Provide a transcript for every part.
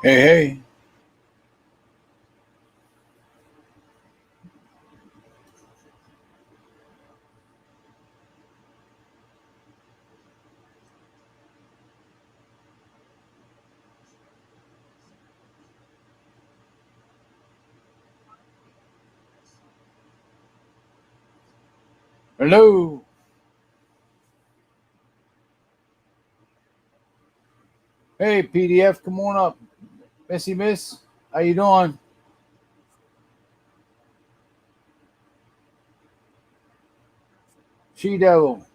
Hey, hey. Hello. Hey, PDF, come on up. Missy Miss, how you doing? She Devil.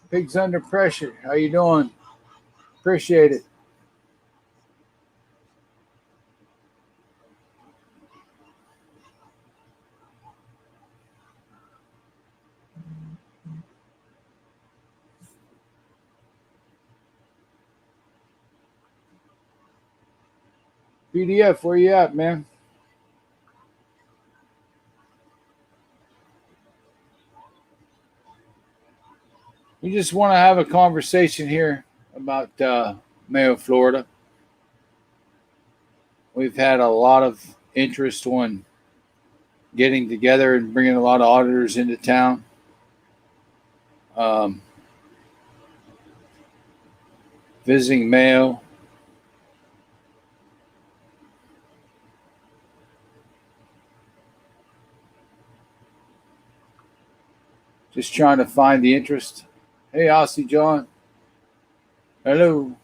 Pigs Under Pressure. How you doing? Appreciate it. PDF, where you at, man? We just want to have a conversation here about Mayo, Florida. We've had a lot of interest on getting together and bringing a lot of auditors into town. Visiting Mayo. Just trying to find the interest. Hey, Aussie John. Hello.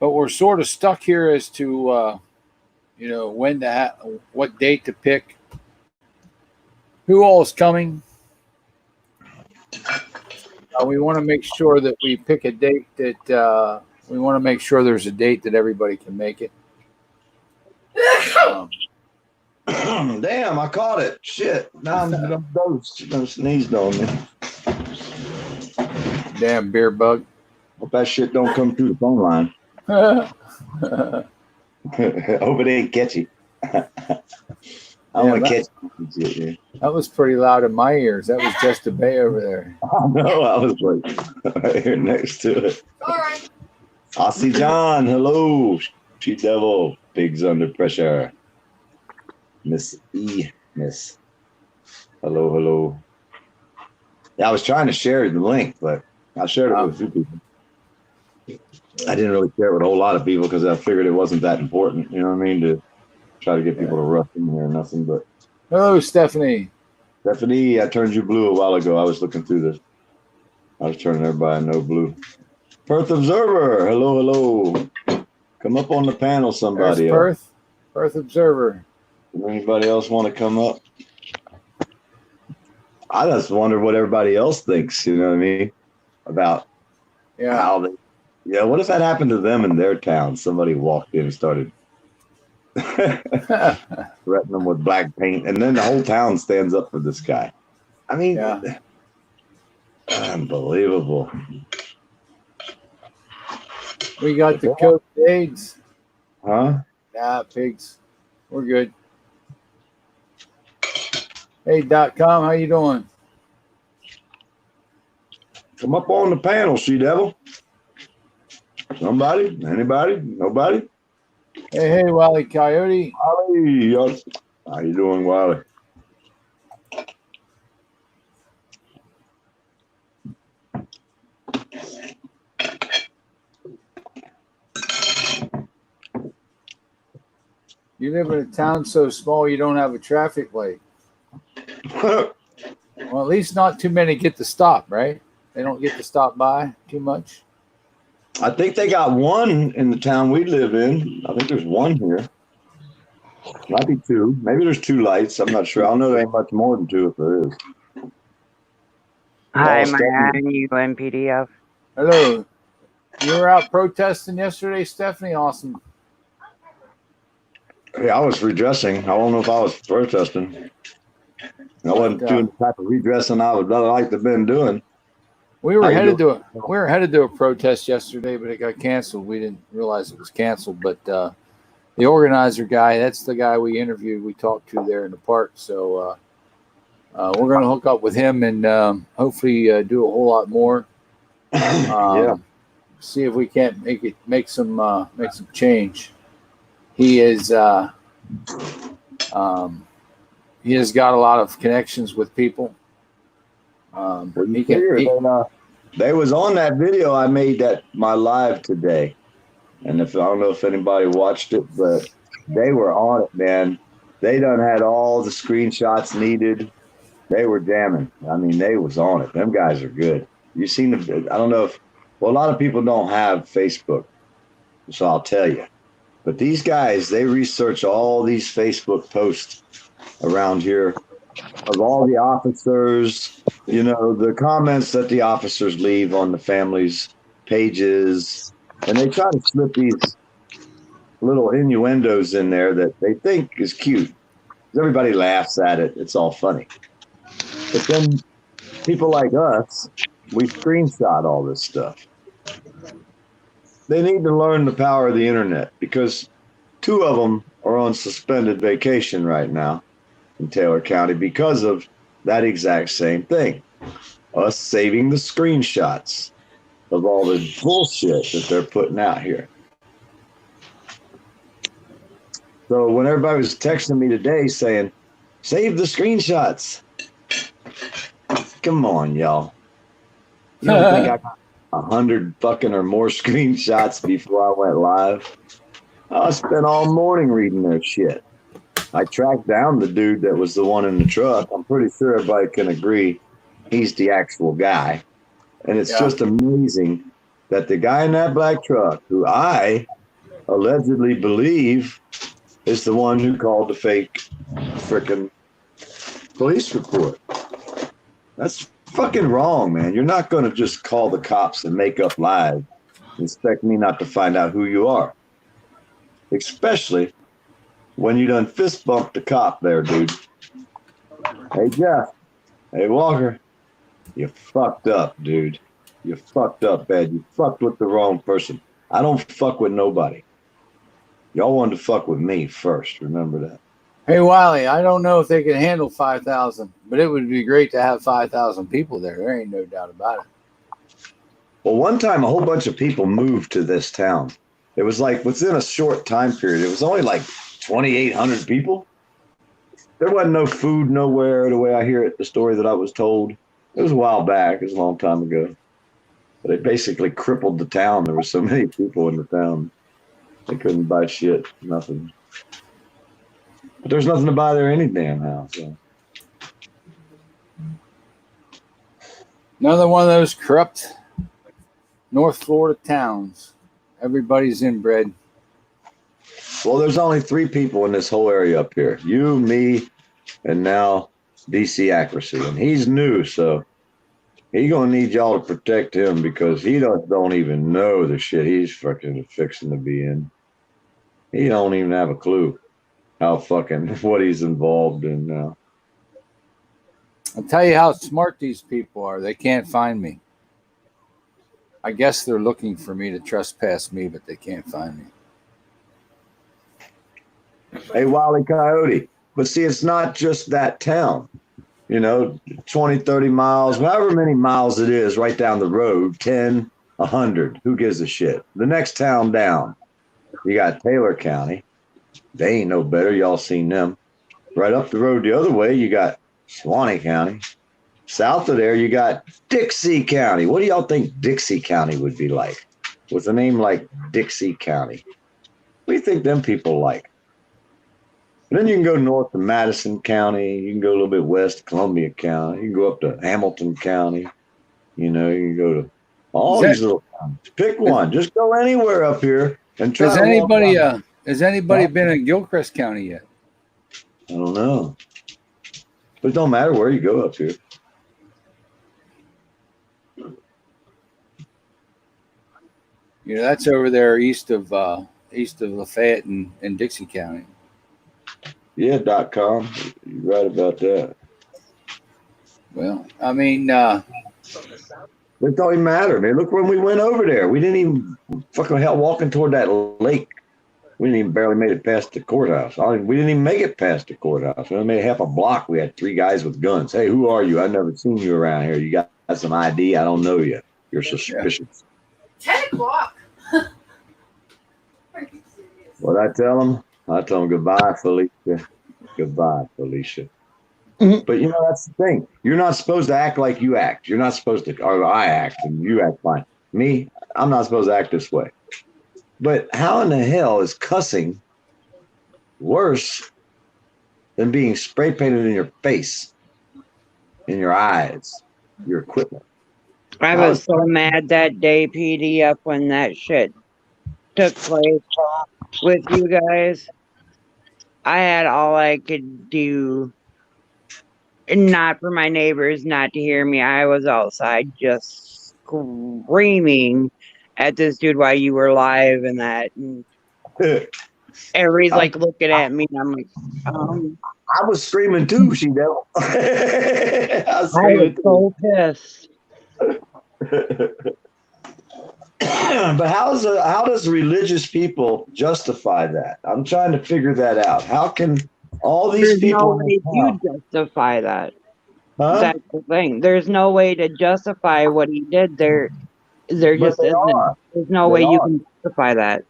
But we're sort of stuck here as to, when to what date to pick. Who all is coming? We want to make sure that we pick a date that we want to make sure there's a date that everybody can make it. Damn, I caught it. Shit. Now I'm sneezed on me. Damn beer bug. Hope that shit don't come through the phone line. Hope it ain't catchy. I want to catch shit, yeah. That was pretty loud in my ears. That was just a bay over there. I know. I was like right here next to it. All right. Aussie John, hello. She Devil, Pigs Under Pressure. Miss E, Miss. Hello. Yeah, I was trying to share the link, but I shared it with a few people. I didn't really share it with a whole lot of people because I figured it wasn't that important, you know what I mean, to try to get people to rush in here or nothing. But hello, Stephanie. Stephanie, I turned you blue a while ago. I was looking through this. I was turning everybody no blue. Perth Observer, hello. Come up on the panel, somebody. Perth Observer. Does anybody else want to come up? I just wonder what everybody else thinks, you know what I mean, about how they. Yeah, what if that happened to them in their town? Somebody walked in and started threatening them with black paint, and then the whole town stands up for this guy. I mean, unbelievable. We got the COVID AIDS. Huh? Nah, pigs. We're good. Hey, .com, how you doing? Come up on the panel, She Devil. Somebody? Anybody? Nobody? Hey, Wally Coyote. Wally, how you doing, Wally? You live in a town so small you don't have a traffic light. Well, at least not too many get to stop, right? They don't get to stop by too much. I think they got one in the town we live in. I think there's one here. Might be two. Maybe there's two lights. I'm not sure. I don't know there ain't much more than two if there is. Hi, my you MPDF. Hello. You were out protesting yesterday, Stephanie? Awesome. Yeah, I was redressing. I don't know if I was protesting. I wasn't doing the type of redressing I would like to have been doing. We were How you headed doing? to a protest yesterday, but it got canceled. We didn't realize it was canceled. But the organizer guy, that's the guy we interviewed. We talked to there in the park. So we're going to hook up with him and hopefully do a whole lot more. Yeah. See if we can't make some change. He is he has got a lot of connections with people. Well, they was on that video I made my live today, and I don't know if anybody watched it, but they were on it, man. They done had all the screenshots needed. They were jamming. I mean, they was on it. Them guys are good. You seen them? I don't know if a lot of people don't have Facebook, so I'll tell you. But these guys, they research all these Facebook posts around here of all the officers, the comments that the officers leave on the families' pages. And they try to slip these little innuendos in there that they think is cute. Everybody laughs at it. It's all funny. But then people like us, we screenshot all this stuff. They need to learn the power of the internet because 2 of them are on suspended vacation right now in Taylor County because of that exact same thing. Us saving the screenshots of all the bullshit that they're putting out here. So when everybody was texting me today saying, save the screenshots. Come on, y'all. You don't think I got 100 fucking or more screenshots before I went live? I spent all morning reading their shit. I tracked down the dude that was the one in the truck. I'm pretty sure everybody can agree he's the actual guy. And it's just amazing that the guy in that black truck, who I allegedly believe is the one who called the fake frickin' police report. That's fucking wrong, man. You're not going to just call the cops and make up lies and expect me not to find out who you are. Especially when you done fist bumped the cop there, dude. Hey, Jeff. Hey, Walker. You fucked up, dude. You fucked up bad. You fucked with the wrong person. I don't fuck with nobody. Y'all wanted to fuck with me first. Remember that. Hey, Wiley, I don't know if they can handle 5,000, but it would be great to have 5,000 people there. There ain't no doubt about it. Well, one time a whole bunch of people moved to this town. It was like within a short time period. It was only like 2,800 people. There wasn't no food nowhere, the way I hear it, the story that I was told. It was a while back. It was a long time ago. But it basically crippled the town. There were so many people in the town. They couldn't buy shit, nothing. But there's nothing to buy there any damn house. So. Another one of those corrupt North Florida towns. Everybody's inbred. Well, there's only 3 people in this whole area up here. You, me, and now DC Accuracy. And he's new, so he's going to need y'all to protect him because he don't even know the shit he's fucking fixing to be in. He don't even have a clue how fucking what he's involved in now. I'll tell you how smart these people are. They can't find me. I guess they're looking for me to trespass me, but they can't find me. Hey, Wile E. Coyote. But see, it's not just that town. 20, 30 miles, however many miles it is right down the road, 10, 100. Who gives a shit? The next town down, you got Taylor County. They ain't no better. Y'all seen them. Right up the road the other way, you got Suwannee County. South of there, you got Dixie County. What do y'all think Dixie County would be like? With a name like Dixie County. What do you think them people like? And then you can go north to Madison County. You can go a little bit west to Columbia County. You can go up to Hamilton County. You can go to all these little counties. Pick one. Just go anywhere up here and try. Has anybody been in Gilchrist County yet? I don't know. But it don't matter where you go up here. That's over there east of Lafayette and Dixie County. Yeah, .com. You're right about that. Well, I mean, It don't even matter, man. Look when we went over there. We didn't even fucking hell walking toward that lake. We didn't even barely made it past the courthouse. We didn't even make it past the courthouse. We only made half a block. We had 3 guys with guns. Hey, who are you? I've never seen you around here. You got some ID? I don't know you. You're suspicious. 10 o'clock. What I tell them? I tell them goodbye, Felicia. Goodbye, Felicia. But you know, that's the thing. You're not supposed to act like you act. You're not supposed to, or I act and you act fine. Me, I'm not supposed to act this way. But how in the hell is cussing worse than being spray painted in your face, in your eyes, your equipment? I was so mad that day, PDF, when that shit took place with you guys. I had all I could do, not for my neighbors not to hear me. I was outside just screaming at this dude while you were live and that. And everybody's like looking at me, and I'm like, I was screaming too, she devil. I was screaming so pissed. But how does religious people justify that? I'm trying to figure that out. How can all these people? There's no way to justify that. Huh? That's the thing. There's no way to justify what he did. There just isn't. There's no way you can justify that.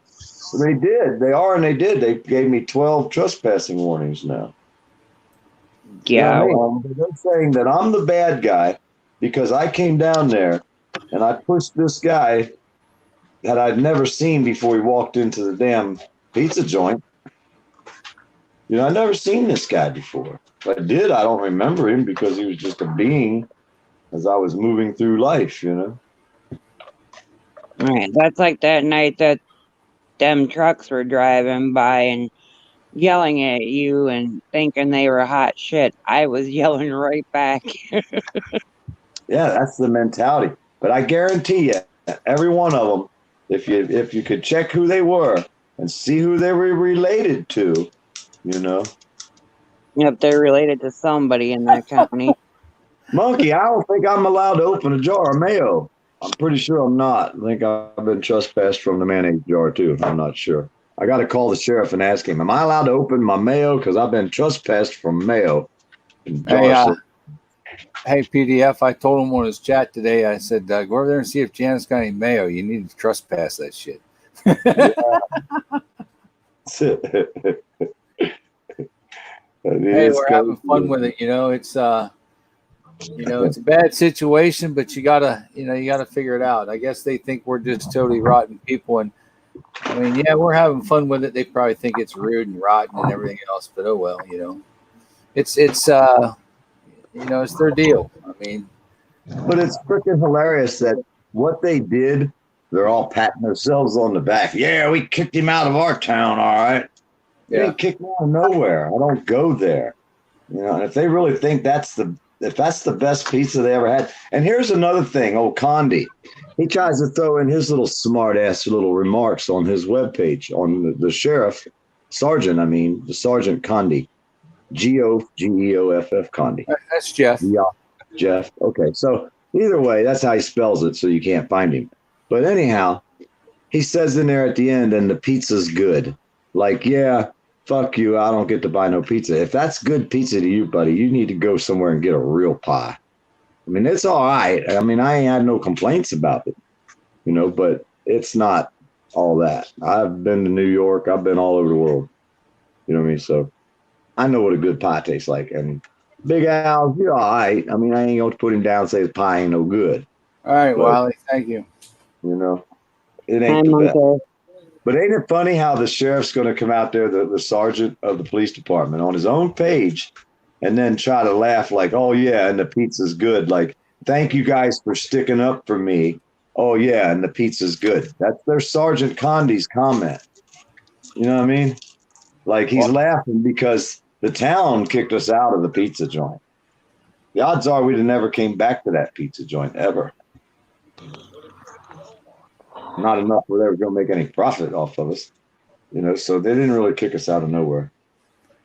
They did. They are, and they did. They gave me 12 trespassing warnings now. Yeah. You know, they're saying that I'm the bad guy because I came down there and I pushed this guy that I'd never seen before he walked into the damn pizza joint. You know, I'd never seen this guy before. If I did, I don't remember him because he was just a being as I was moving through life, you know. Right. That's like that night that them trucks were driving by and yelling at you and thinking they were hot shit. I was yelling right back. Yeah, that's the mentality. But I guarantee you, every one of them, if you could check who they were and see who they were related to, you know. Yep, they're related to somebody in that county. Monkey, I don't think I'm allowed to open a jar of mayo. I'm pretty sure I'm not. I think I've been trespassed from the mayonnaise jar too. I'm not sure. I got to call the sheriff and ask him, am I allowed to open my mayo? Because I've been trespassed from mayo. Hey, PDF, I told him on his chat today, I said, go over there and see if Janet's got any mayo. You need to trespass that shit. Hey, we're having fun with it. You know, it's it's a bad situation, but you gotta figure it out. I guess they think we're just totally rotten people, and I mean, yeah, we're having fun with it. They probably think it's rude and rotten and everything else, but oh well, you know, it's it's their deal. I mean, but it's freaking hilarious that what they did, they're all patting themselves on the back. Yeah, we kicked him out of our town, all right. They didn't kick me out of nowhere. I don't go there. You know, and if they really think that's the best pizza they ever had. And here's another thing, old Condi. He tries to throw in his little smart ass little remarks on his webpage on the sheriff, sergeant Condi. Geoff Condi. That's Jeff. Yeah, Jeff. Okay, so either way, that's how he spells it, so you can't find him. But anyhow, he says in there at the end, and the pizza's good. Like, yeah, fuck you, I don't get to buy no pizza. If that's good pizza to you, buddy, you need to go somewhere and get a real pie. I mean, it's all right. I mean, I ain't had no complaints about it, you know, but it's not all that. I've been to New York. I've been all over the world. You know what I mean? So I know what a good pie tastes like. And Big Al, you're all right. I mean, I ain't going to put him down and say his pie ain't no good. All right, Wally, thank you. You know, it ain't the best. But ain't it funny how the sheriff's going to come out there, the sergeant of the police department, on his own page, and then try to laugh like, oh, yeah, and the pizza's good. Like, thank you guys for sticking up for me. Oh, yeah, and the pizza's good. That's their Sergeant Condi's comment. You know what I mean? Like, he's laughing because the town kicked us out of the pizza joint. The odds are we'd have never came back to that pizza joint ever. Not enough where they were going to make any profit off of us, you know, so they didn't really kick us out of nowhere.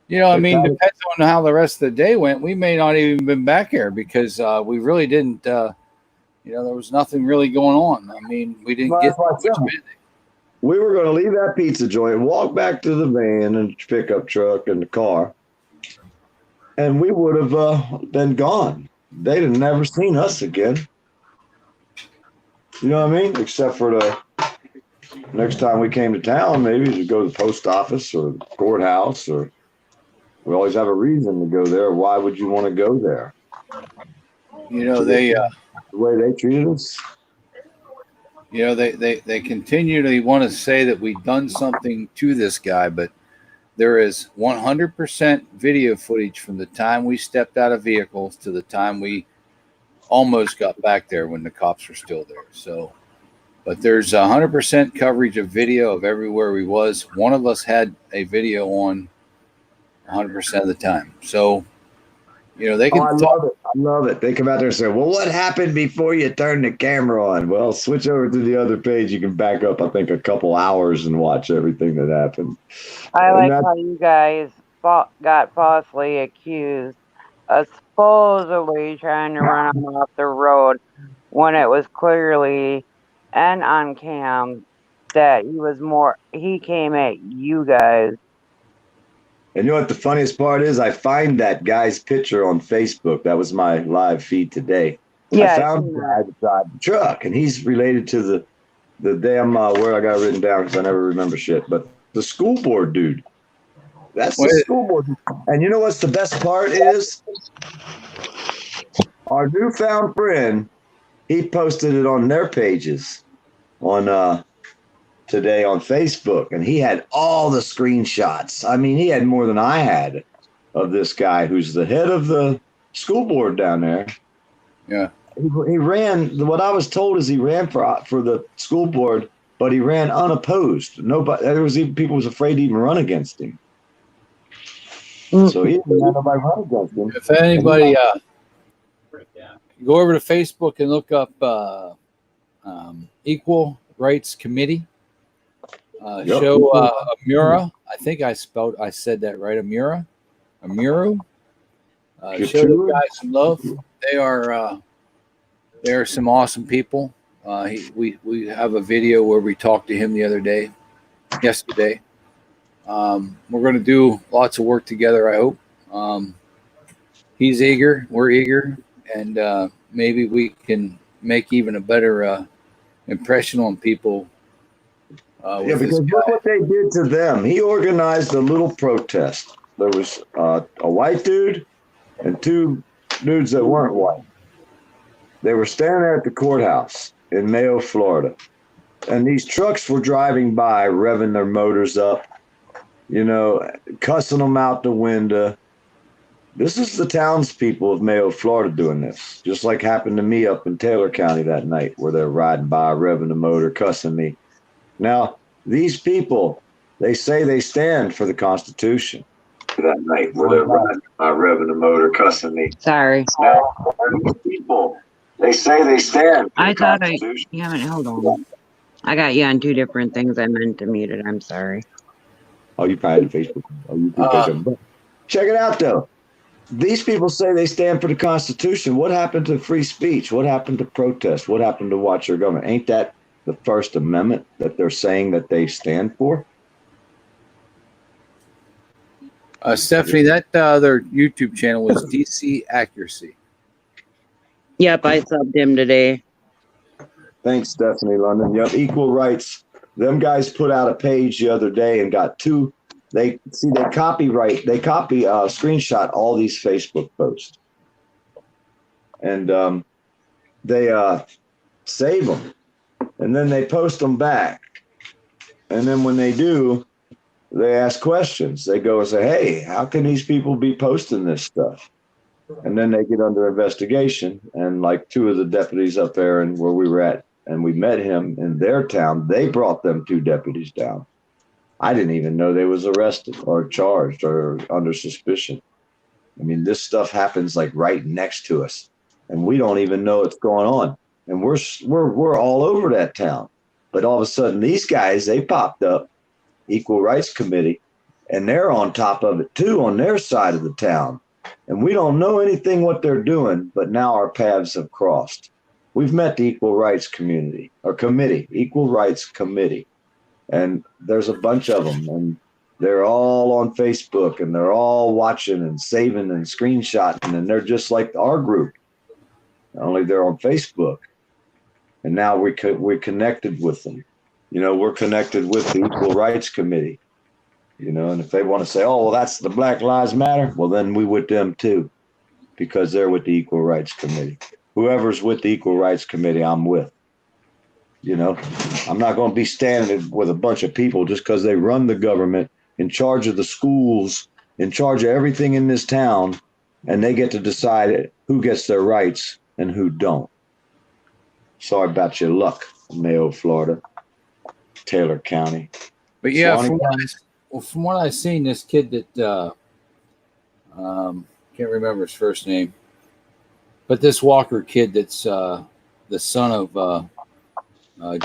You know, I mean, depends on how the rest of the day went. We may not even been back here because we really didn't there was nothing really going on. I mean, we didn't Well, get that's why I much said business. we were going to leave that pizza joint, walk back to the van and pickup truck and the car, and we would have been gone. They'd have never seen us again. You know what I mean? Except for the next time we came to town, maybe to go to the post office or the courthouse, or we always have a reason to go there. Why would you want to go there? They The way they treated us. they continually want to say that we've done something to this guy, but there is 100% video footage from the time we stepped out of vehicles to the time we almost got back there when the cops were still there. So, but there's 100% coverage of video of everywhere we was. One of us had a video on 100% of the time. So, they can I talk. love it. I love it. They come out there and say, well, what happened before you turned the camera on? Well, switch over to the other page. You can back up, I think, a couple hours and watch everything that happened. I like how you guys got falsely accused of supposedly trying to run him off the road when it was clearly and on cam that he came at you guys. And you know what the funniest part is? I find that guy's picture on Facebook. That was my live feed today. Yeah, I found the guy that drive the truck, and he's related to the damn where I got it written down because I never remember shit. But the school board dude. That's the school board. And you know what's the best part is? Our newfound friend, he posted it on their pages on today on Facebook, and he had all the screenshots. I mean, he had more than I had of this guy who's the head of the school board down there. Yeah. He ran, what I was told is he ran for the school board, but he ran unopposed. Nobody, there was even people was afraid to even run against him. So he didn't have nobody run against him. If anybody go over to Facebook and look up Equal Rights Committee. Show Amura. I think I said that right. Amuru. Show the guys some love. They are some awesome people. We have a video where we talked to him yesterday. We're going to do lots of work together, I hope. He's eager, we're eager, and maybe we can make even a better impression on people. Yeah, because look what they did to them. He organized a little protest. There was a white dude and two dudes that weren't white. They were standing there at the courthouse in Mayo, Florida. And these trucks were driving by, revving their motors up, cussing them out the window. This is the townspeople of Mayo, Florida doing this, just like happened to me up in Taylor County that night where they're riding by, revving the motor, cussing me. Now, these people, they say they stand for the Constitution. That night where they're revving the motor, cussing me. Sorry. Now, these people, they say they stand for the Constitution. Hold on. I got you on two different things. I meant to mute it. I'm sorry. Oh, you probably had Facebook. Oh, you Facebook. Check it out, though. These people say they stand for the Constitution. What happened to free speech? What happened to protest? What happened to watch their government? Ain't that the First Amendment that they're saying that they stand for? Stephanie, that other YouTube channel was DC Accuracy. Yep, I subbed him today. Thanks, Stephanie London. Yep, Equal Rights. Them guys put out a page the other day and got two. They screenshot all these Facebook posts. And they save them. And then they post them back. And then when they do, they ask questions. They go and say, hey, how can these people be posting this stuff? And then they get under investigation. And like two of the deputies up there and where we were at, and we met him in their town, they brought them two deputies down. I didn't even know they was arrested or charged or under suspicion. I mean, this stuff happens like right next to us, and we don't even know what's going on. And we're all over that town. But all of a sudden, these guys, they popped up, Equal Rights Committee, and they're on top of it too on their side of the town. And we don't know anything what they're doing, but now our paths have crossed. we've met the Equal Rights Committee, Equal Rights Committee. And there's a bunch of them, and they're all on Facebook, and they're all watching and saving and screenshotting, and they're just like our group, only they're on Facebook. And now we're connected with them. We're connected with the Equal Rights Committee. And if they want to say, oh, well, that's the Black Lives Matter, well, then we with them too, because they're with the Equal Rights Committee. Whoever's with the Equal Rights Committee, I'm with. I'm not going to be standing with a bunch of people just because they run the government, in charge of the schools, in charge of everything in this town, and they get to decide who gets their rights and who don't. Sorry about your luck, Mayo, Florida, Taylor County. But yeah, from what I've seen, this kid that can't remember his first name, but this Walker kid that's the son of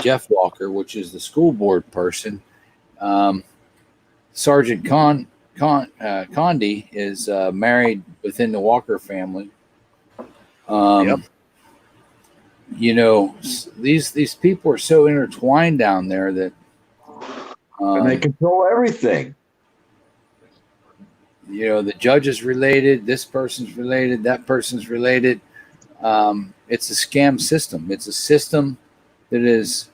Jeff Walker, which is the school board person. Sergeant Condi is married within the Walker family. Yep. These people are so intertwined down there that and they control everything. The judge is related, this person's related, that person's related. It's a scam system. It's a system that is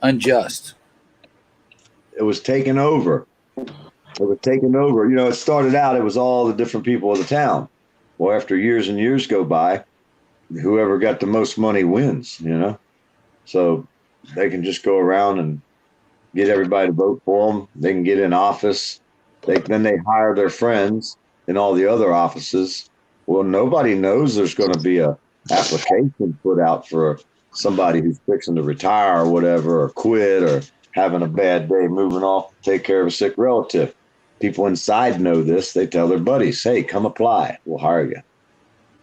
unjust. It was taken over. It started out, it was all the different people of the town. Well, after years and years go by, whoever got the most money wins, So they can just go around and get everybody to vote for them. They can get in office. Then they hire their friends in all the other offices. Well, nobody knows there's going to be a application put out for somebody who's fixing to retire or whatever, or quit, or having a bad day, moving off to take care of a sick relative. People inside know this. They tell their buddies, hey, come apply. We'll hire you.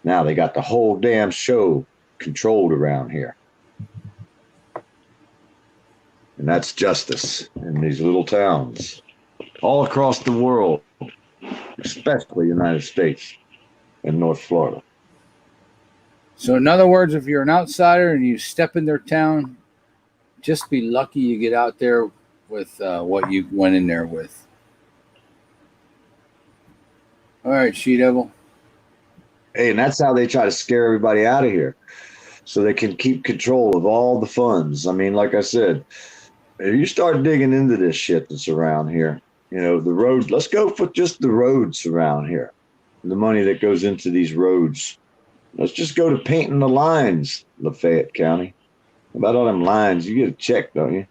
Now they got the whole damn show controlled around here. And that's justice in these little towns all across the world, especially the United States and North Florida. So in other words, if you're an outsider and you step in their town, just be lucky you get out there with what you went in there with. All right, She-Devil. Hey, and that's how they try to scare everybody out of here, so they can keep control of all the funds. I mean, like I said, if you start digging into this shit that's around here, the road, let's go for just the roads around here, the money that goes into these roads. Let's just go to painting the lines, Lafayette County. About all them lines, you get a check, don't you?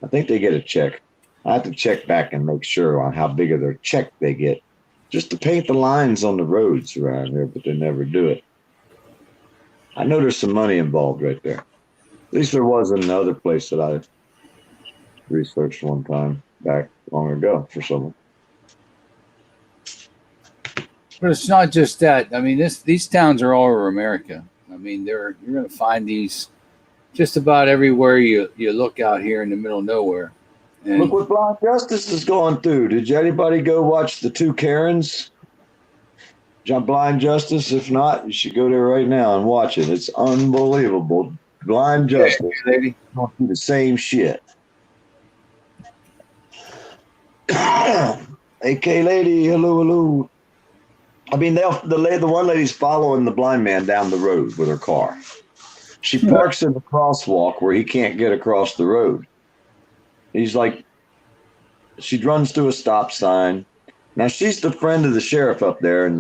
I think they get a check. I have to check back and make sure on how big of their check they get, just to paint the lines on the roads around here, but they never do it. I know there's some money involved right there. At least there was in the other place that I researched one time back long ago for someone. But it's not just that. I mean, these towns are all over America. I mean, you're going to find these just about everywhere you look out here in the middle of nowhere. And look what Blind Justice is going through. Did anybody go watch the two Karens? Blind Justice? If not, you should go there right now and watch it. It's unbelievable. Blind Justice. Hey, lady. Going through the same shit. AK lady, hello. I mean, the one lady's following the blind man down the road with her car. She parks in the crosswalk where he can't get across the road. He's like, she runs to a stop sign. Now, she's the friend of the sheriff up there in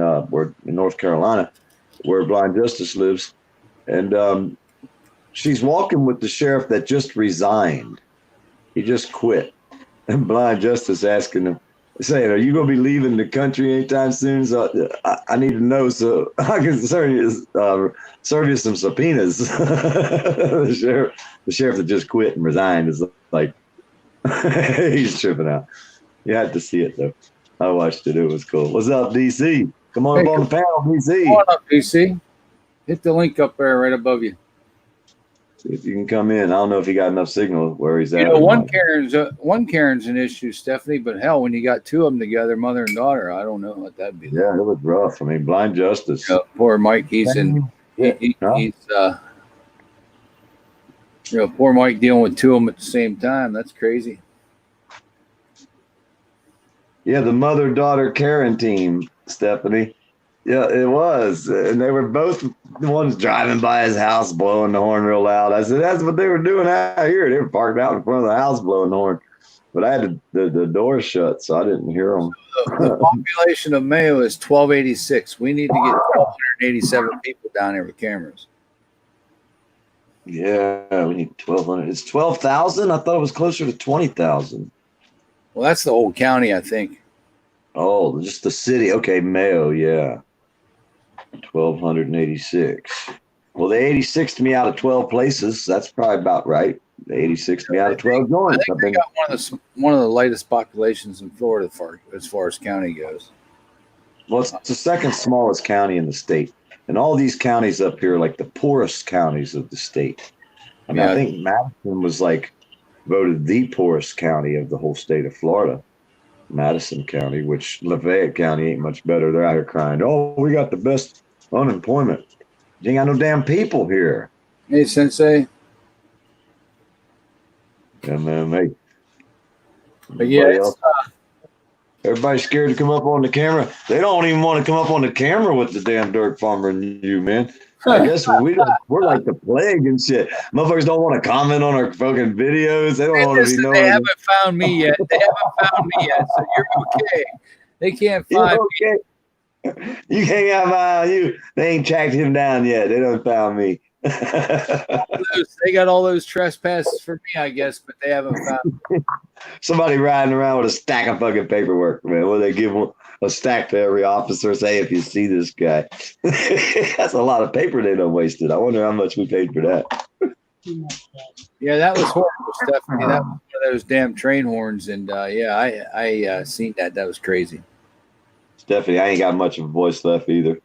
North Carolina, where Blind Justice lives. And she's walking with the sheriff that just resigned. He just quit. And Blind Justice asking him, saying, are you going to be leaving the country anytime soon? So I need to know so I can serve you some subpoenas. The sheriff that just quit and resigned is like, he's tripping out. You had to see it, though. I watched it. It was cool. What's up, DC? Come on up on the panel, DC. Come on up, DC. Hit the link up there right above you. See if you can come in. I don't know if he got enough signal where he's at. One Karen's an issue, Stephanie, but hell, when you got two of them together, mother and daughter, I don't know what that'd be. Yeah, it was rough. I mean, Blind Justice. Poor Mike. He's You know, poor Mike dealing with two of them at the same time. That's crazy. Yeah, the mother-daughter Karen team, Stephanie. Yeah, it was. And they were both the ones driving by his house blowing the horn real loud. I said, that's what they were doing out here. They were parked out in front of the house blowing the horn. But I had the door shut, so I didn't hear them. The population of Mayo is 1,286. We need to get 1,287 people down there with cameras. Yeah, we need 1,200. It's 12,000? I thought it was closer to 20,000. Well, that's the whole county, I think. Oh, just the city. Okay, Mayo, yeah. 1,286. Well, they 86'd me out of 12 places. That's probably about right. They 86'd me out of 12 joints. I think they got one of the lightest populations in Florida as far as county goes. Well, it's the second smallest county in the state. And all these counties up here are like the poorest counties of the state. I mean, Yeah. I think Madison was like voted the poorest county of the whole state of Florida. Madison County, which Lafayette County ain't much better. They're out here crying, oh, we got the best unemployment. You ain't got no damn people here. Hey, Sensei. And then they, But yeah, everybody's scared to come up on the camera. They don't even want to come up on the camera with the damn dirt farmer and you, man. I guess we're like the plague and shit. Motherfuckers don't want to comment on our fucking videos. They don't hey, want to listen, be knowing. they haven't found me yet. So you're okay. They can't find me. Okay. You can't have my you. They ain't tracked him down yet. They don't found me. They got all those trespasses for me, I guess, but they haven't found me. Somebody riding around with a stack of fucking paperwork, man. Well, they give them a stack to every officer. Say, if you see this guy, that's a lot of paper they done wasted. I wonder how much we paid for that. Yeah, that was horrible, Stephanie. That was one of those damn train horns, and yeah, I seen that. That was crazy. Stephanie, I ain't got much of a voice left either.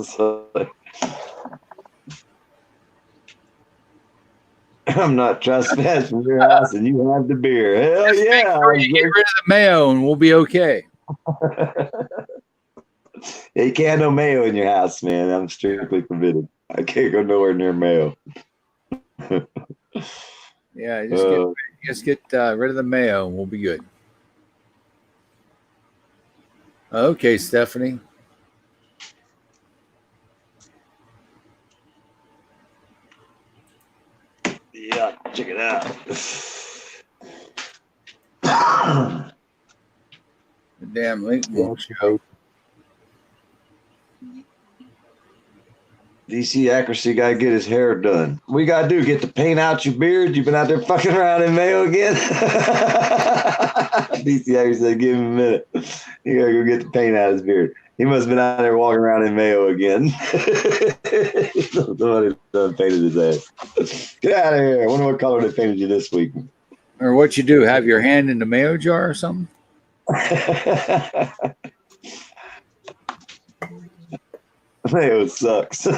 So, I'm not trespassing your house, and you have the beer. Hell Just yeah! make sure you get rid of the mayo, and we'll be okay. Yeah, you can't have no mayo in your house, man. I'm strictly forbidden. I can't go nowhere near mayo. Yeah, just get rid of the mayo, and we'll be good. Okay, Stephanie. Yeah, check it out. The damn link won't show. DC accuracy guy get his hair done. What you gotta do? Get the paint out your beard? You been out there fucking around in Mayo again? DC accuracy said, give him a minute. You gotta go get the paint out of his beard. He must have been out there walking around in Mayo again. Somebody done painted his ass. Get out of here. I wonder what color they painted you this week. Or what you do? Have your hand in the mayo jar or something? Mayo sucks. Now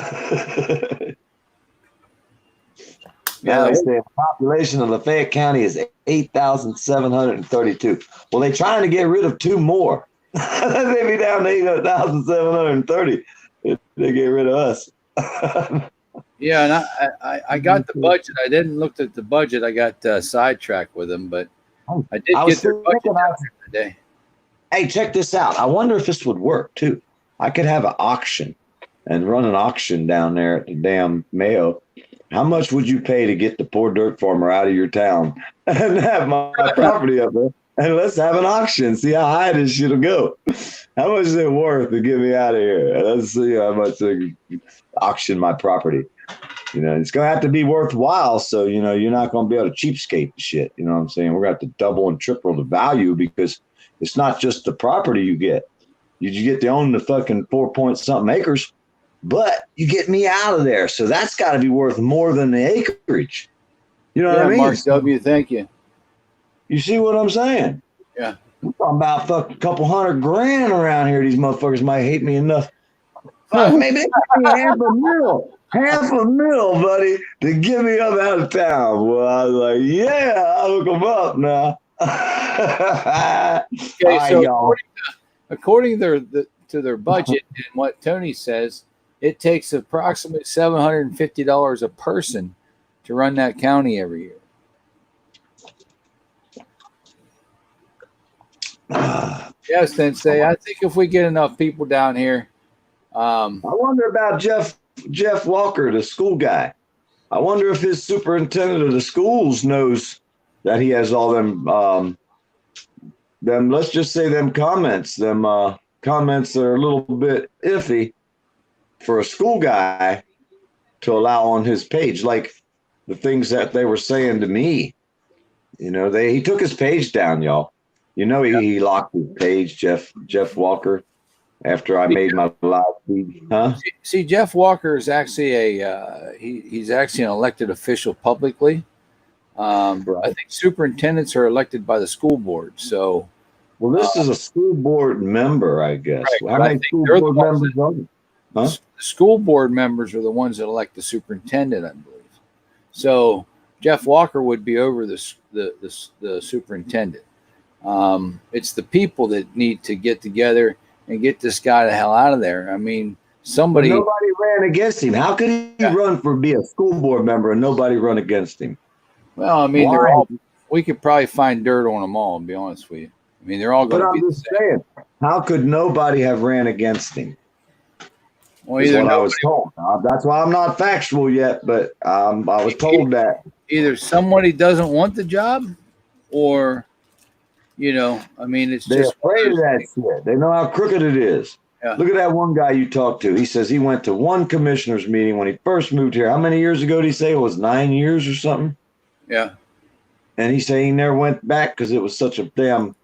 they say the population of Lafayette County is 8,732. Well, they're trying to get rid of two more. They'd be down to 8,730 if they get rid of us. Yeah, and I got the budget. I didn't look at the budget. I got sidetracked with them, but I did get their budget down today. Hey, check this out. I wonder if this would work too. I could have an auction and run an auction down there at the damn Mayo. How much would you pay to get the poor dirt farmer out of your town and have my property up there? And let's have an auction. See how high this shit'll go. How much is it worth to get me out of here? Let's see how much they auction my property. You know, it's gonna have to be worthwhile. So, you know, you're not gonna be able to cheapskate the shit. You know what I'm saying? We're gonna have to double and triple the value because it's not just the property you get. You get to own the fucking 4-point-something acres, but you get me out of there. So that's got to be worth more than the acreage. You know what I mean? Mark W., thank you. You see what I'm saying? Yeah. I'm talking about a couple $100,000 around here. These motherfuckers might hate me enough. Maybe they give me half a mil, buddy, to get me up out of town. Well, I was like, yeah, I'll hook them up now. Okay, so according to their budget and what Tony says, it takes approximately $750 a person to run that county every year. Yes, Sensei. I think if we get enough people down here, I wonder about Jeff Walker, the school guy. I wonder if his superintendent of the schools knows that he has all them let's just say them comments that are a little bit iffy for a school guy to allow on his page, like the things that they were saying to me. You know, he took his page down, y'all. You know, he locked his page, Jeff Walker, after I made my live feed. Huh? See, Jeff Walker is actually he's actually an elected official publicly. I think superintendents are elected by the school board. So, well, this is a school board member, I guess. Right, How many school board members are there? Huh? The school board members are the ones that elect the superintendent, I believe. So Jeff Walker would be over the superintendent. It's the people that need to get together and get this guy the hell out of there. I mean, somebody. But nobody ran against him. How could he run for be a school board member and nobody run against him? Well, I mean, they're all. We could probably find dirt on them all. To be honest with you, I mean, they're all going to be. But I'm just saying, how could nobody have ran against him? Well, either what I was told. That's why I'm not factual yet, but I was told that either somebody doesn't want the job, or, you know, I mean, it's they're just afraid of that shit. They know how crooked it is. Yeah. Look at that one guy you talked to. He says he went to one commissioner's meeting when he first moved here. How many years ago did he say? It was 9 years or something? Yeah. And he said he never went back because it was such a damn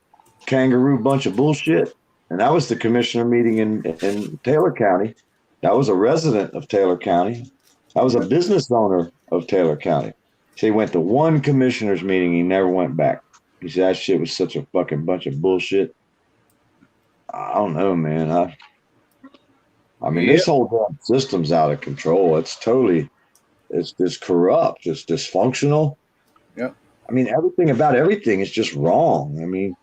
kangaroo bunch of bullshit. And that was the commissioner meeting in Taylor County. That was a resident of Taylor County. I was a business owner of Taylor County. So he went to one commissioner's meeting. He never went back. He said that shit was such a fucking bunch of bullshit. I don't know, man. I mean, this whole damn system's out of control. It's just corrupt. It's dysfunctional. Yeah. I mean, everything about everything is just wrong. I mean,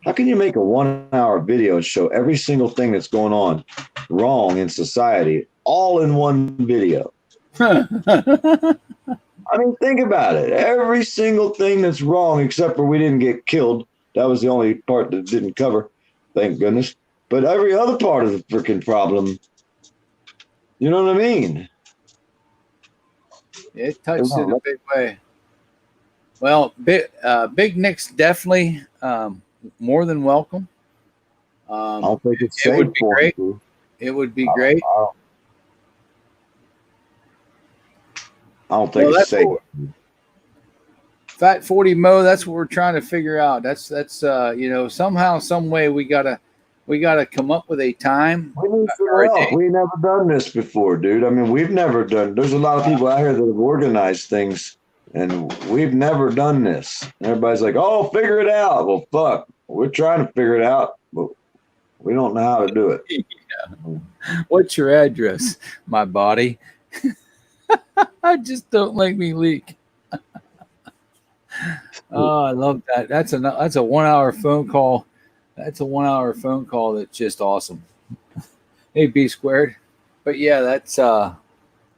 how can you make a 1 hour video and show every single thing that's going on wrong in society all in one video? I mean, think about it. Every single thing that's wrong, except for we didn't get killed. That was the only part that didn't cover. Thank goodness. But every other part of the freaking problem, you know what I mean? It touched it in a big way. Well, Big Nick's definitely more than welcome. I don't think it's it safe would be for great. him. It would be great. I don't think it's safe. Fat 40 Mo, that's what we're trying to figure out. That's you know, somehow, some way we gotta come up with a time. We need to figure out. We've never done this before, dude. I mean, we've never done. There's a lot of people out here that have organized things, and we've never done this. And everybody's like, "Oh, figure it out." Well, fuck, we're trying to figure it out, but we don't know how to do it. Yeah. What's your address, my body? Just don't make me leak. Oh, I love that. That's a 1 hour phone call. That's a 1 hour phone call that's just awesome. Hey, B squared. But yeah, that's if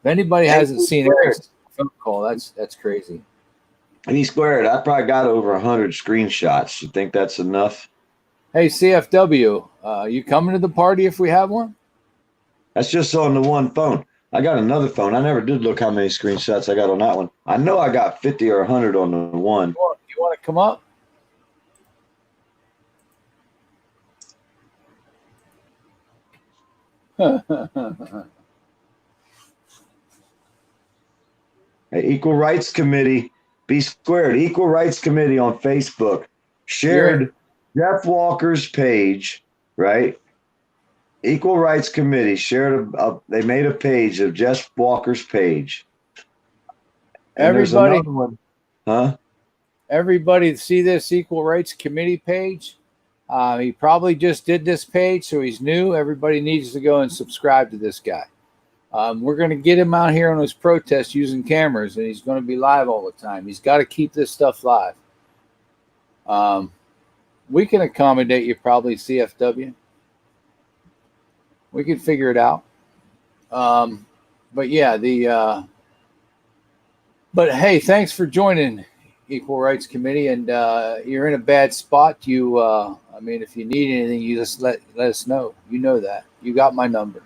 anybody hasn't seen Eric's phone call, that's crazy. B squared. I probably got over 100 screenshots. You think that's enough? Hey, CFW, you coming to the party if we have one? That's just on the one phone. I got another phone. I never did look how many screenshots I got on that one. I know I got 50 or 100 on the one. You want to come up? Hey, Equal Rights Committee, B squared, Equal Rights Committee on Facebook shared Jeff Walker's page, right? Equal Rights Committee shared they made a page of Jeff Walker's page. And everybody, one, huh? Everybody see this Equal Rights Committee page? He probably just did this page, so he's new. Everybody needs to go and subscribe to this guy. We're going to get him out here on his protest using cameras, and he's going to be live all the time. He's got to keep this stuff live. We can accommodate you, probably, CFW. We can figure it out. But yeah, But hey, thanks for joining Equal Rights Committee. And you're in a bad spot. I mean, if you need anything, you just let us know. You know that. You got my number.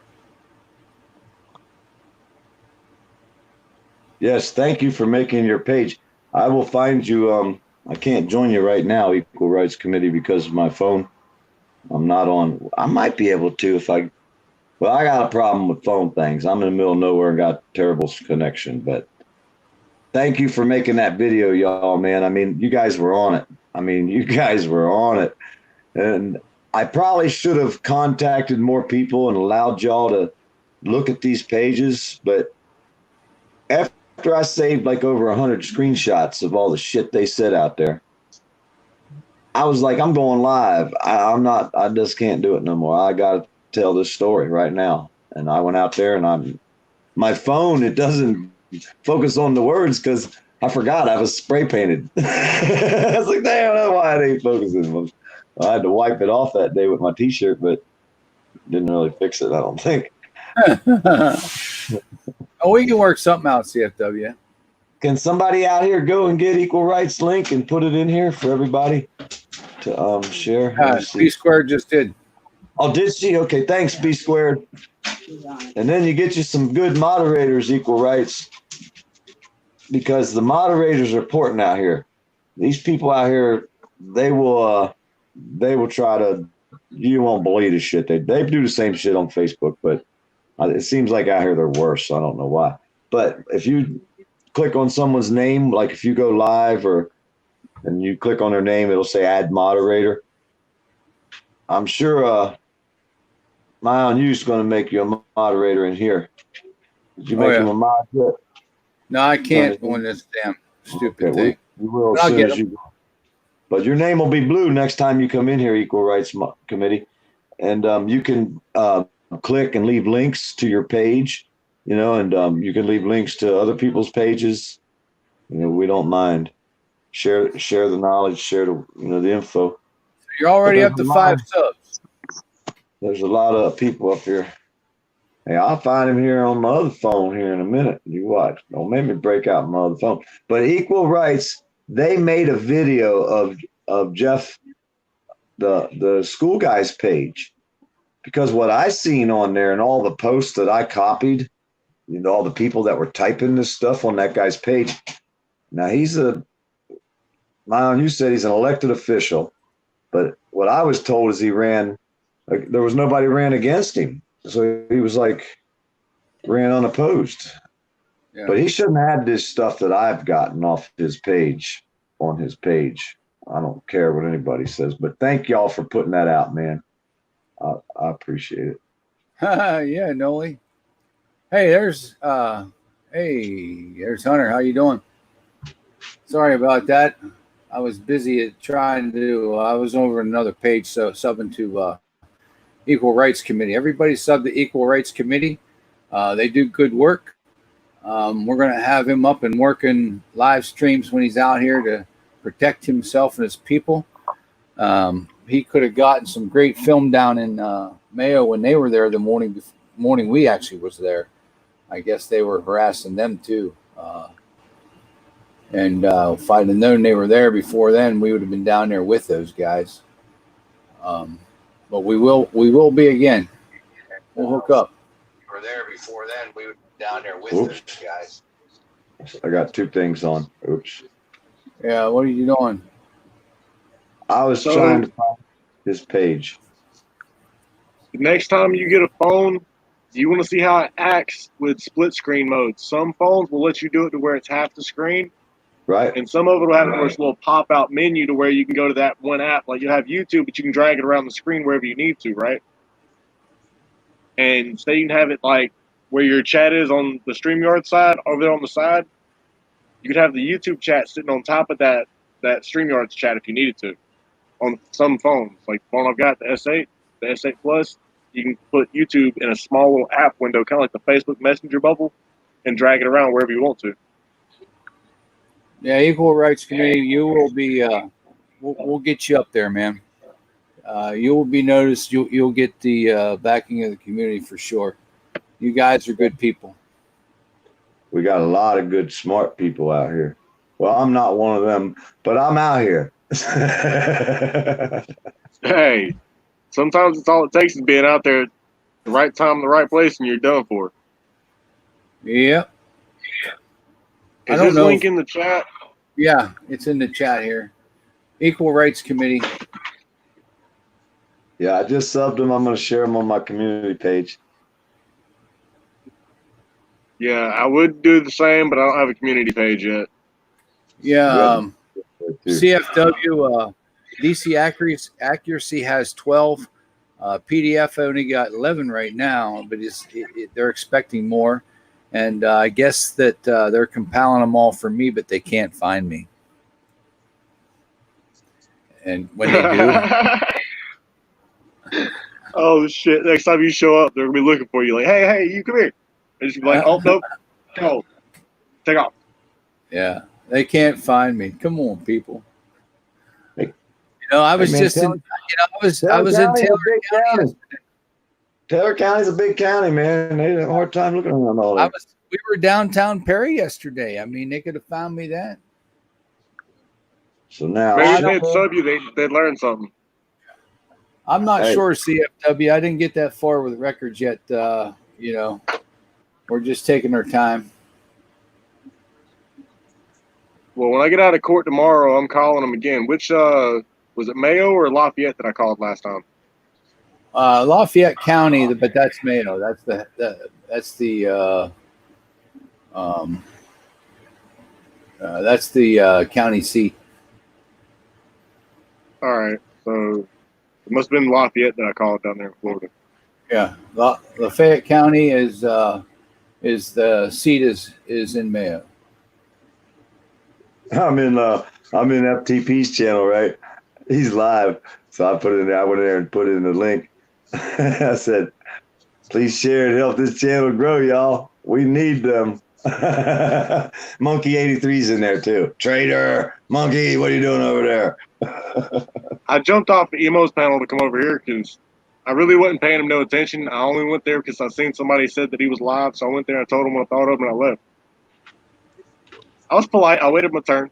Yes, thank you for making your page. I will find you. I can't join you right now, Equal Rights Committee, because of my phone. I'm not on. I might be able to if I. Well, I got a problem with phone things. I'm in the middle of nowhere and got terrible connection. But thank you for making that video, y'all, man. I mean, you guys were on it. And I probably should have contacted more people and allowed y'all to look at these pages. But after I saved like over 100 screenshots of all the shit they said out there, I was like, I'm going live. I just can't do it no more. I got to tell this story right now. And I went out there and my phone, it doesn't focus on the words because I forgot I was spray painted. I was like, damn, that's why it ain't focusing. I had to wipe it off that day with my t-shirt, but didn't really fix it, I don't think. Oh, we can work something out, CFW. Can somebody out here go and get Equal Rights link and put it in here for everybody to share? B Squared just did. Oh, did she? Okay, thanks, B Squared. And then you get you some good moderators, Equal Rights, because the moderators are important out here. These people out here, they will try to. You won't believe the shit they do the same shit on Facebook, but it seems like out here they're worse. I don't know why. But if you click on someone's name, like if you go live and you click on their name, it'll say add moderator. I'm sure Mayo is going to make you a moderator in here. Did you make him a mod yet? No, I can't on this damn stupid thing. We will as soon as you. But your name will be blue next time you come in here, Equal Rights Committee, and you can click and leave links to your page, and you can leave links to other people's pages. We don't mind. Share the knowledge, share the info. So you're already up to 5 subs. There's a lot of people up here. Hey, I'll find him here on my other phone here in a minute. You watch. Don't make me break out my other phone. But Equal Rights, they made a video of Jeff, the school guy's page, because what I seen on there and all the posts that I copied, all the people that were typing this stuff on that guy's page. Now you said he's an elected official, but what I was told is he ran. There was nobody ran against him, so he was ran unopposed. Yeah. But he shouldn't have had this stuff that I've gotten off his page on his page. I don't care what anybody says, but thank y'all for putting that out, man. I appreciate it. Yeah, Noli. Hey, there's Hunter. How you doing? Sorry about that. I was busy I was over another page, so subbing to Equal Rights Committee. Everybody sub the Equal Rights Committee. They do good work. We're going to have him up and working live streams when he's out here to protect himself and his people. He could have gotten some great film down in Mayo when they were there the morning we actually was there. I guess they were harassing them too. And if I'd have known they were there before then, we would have been down there with those guys. But we will be again. We'll hook up. We were there before then. We would be down there with those guys. I got 2 things on. Oops. Yeah, what are you doing? I was trying to find his page. The next time you get a phone, you want to see how it acts with split screen mode. Some phones will let you do it to where it's half the screen. Right. And some of it will have this little pop-out menu to where you can go to that one app. Like you'll have YouTube, but you can drag it around the screen wherever you need to, right? And say you can have it like where your chat is on the StreamYard side, over there on the side. You could have the YouTube chat sitting on top of that StreamYard chat if you needed to. On some phones, like the phone I've got, the S8, the S8 Plus, you can put YouTube in a small little app window, kind of like the Facebook Messenger bubble, and drag it around wherever you want to. Yeah, Equal Rights Committee, you will be. We'll get you up there, man. You will be noticed. You'll get the backing of the community for sure. You guys are good people. We got a lot of good, smart people out here. Well, I'm not one of them, but I'm out here. Hey, sometimes it's all it takes is being out there at the right time, the right place, and you're done for. Yeah. I Is don't his know. link in the chat? Yeah, it's in the chat here. Equal Rights Committee. Yeah, I just subbed them. I'm going to share them on my community page. Yeah, I would do the same, but I don't have a community page yet. Yeah. Too. CFW, DC accuracy has 12. PDF only got 11 right now, but they're expecting more. And I guess that they're compiling them all for me, but they can't find me. And when they do, Oh shit! Next time you show up, they're gonna be looking for you. Like, hey, you come here. And just be like, oh nope, go, take off. Yeah, they can't find me. Come on, people. Hey, you know, I was man, just in. I was in Taylor County. Taylor County's a big county, man. They had a hard time looking around all that. We were downtown Perry yesterday. I mean, they could have found me then. So now, maybe if they'd sub you, they'd learn something. I'm not sure, CFW. I didn't get that far with records yet. You know, we're just taking our time. Well, when I get out of court tomorrow, I'm calling them again. Which was it Mayo or Lafayette that I called last time? Lafayette County, but that's Mayo. That's the county seat. All right, so it must have been Lafayette that I called down there in Florida. Yeah, Lafayette County is the seat is in Mayo. I'm in FTP's channel, right? He's live, so I put it in there. I went in there and put it in the link. I said, "Please share and help this channel grow, y'all. We need them." Monkey 83's in there too. Traitor Monkey, what are you doing over there? I jumped off the emos panel to come over here because I really wasn't paying him no attention. I only went there because I seen somebody said that he was live, so I went there and I told him what I thought of him and I left. I was polite. I waited my turn.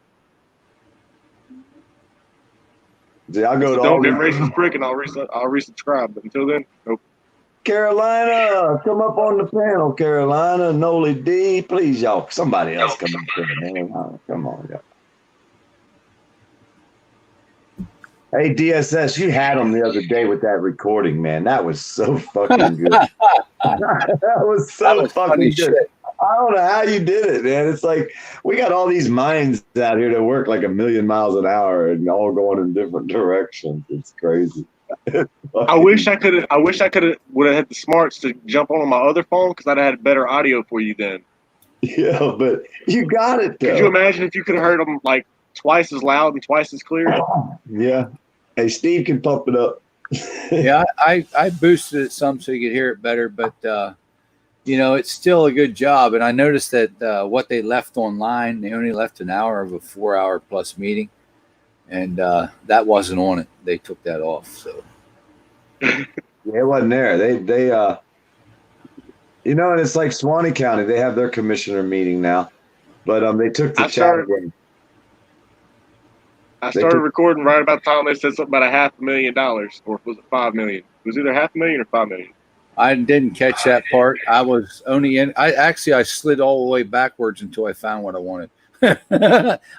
See, I'll go to don't get racist prick and I'll resubscribe. But until then, nope. Carolina, come up on the panel, Carolina. Noli D, please, y'all. Somebody else come up there, man. Come on, y'all. Hey, DSS, you had them the other day with that recording, man. That was so fucking good. That was fucking good. Shit. I don't know how you did it, man. It's like we got all these minds out here that work like 1,000,000 miles an hour and all going in different directions. It's crazy. I wish I could would have had the smarts to jump on my other phone because I'd have had better audio for you then. Yeah, but you got it though. Could you imagine if you could have heard them like twice as loud and twice as clear? Yeah. Hey, Steve can pump it up. Yeah, I boosted it some so you could hear it better, but you know, it's still a good job. And I noticed that what they left online, they only left an hour of a 4-hour plus meeting. And that wasn't on it. They took that off. So yeah, it wasn't there. They you know, and it's like Suwannee County. They have their commissioner meeting now, but they took the chat away. I started recording right about the time they said something about $500,000, or was it $5 million? It was either $500,000 or $5 million. I didn't catch that part. I was only in. I slid all the way backwards until I found what I wanted.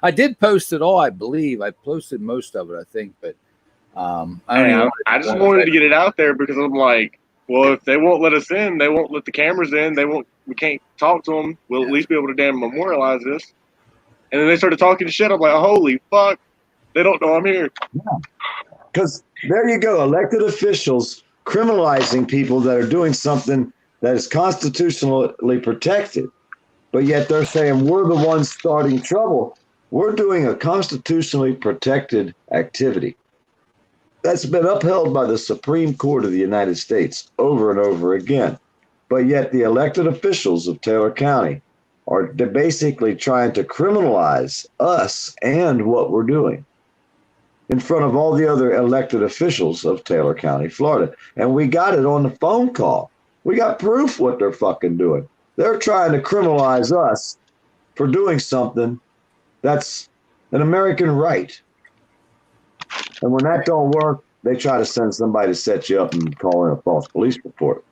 I did post it all, I believe. I posted most of it, I think, but I just wanted to get it out there because I'm like, well, if they won't let us in, they won't let the cameras in. We can't talk to them. We'll at least be able to damn memorialize this. And then they started talking shit. I'm like, holy fuck, they don't know I'm here. Yeah, because there you go, elected officials criminalizing people that are doing something that is constitutionally protected. But yet they're saying we're the ones starting trouble. We're doing a constitutionally protected activity that's been upheld by the Supreme Court of the United States over and over again. But yet the elected officials of Taylor County are basically trying to criminalize us and what we're doing in front of all the other elected officials of Taylor County, Florida. And we got it on the phone call. We got proof what they're fucking doing. They're trying to criminalize us for doing something that's an American right. And when that don't work, they try to send somebody to set you up and call in a false police report.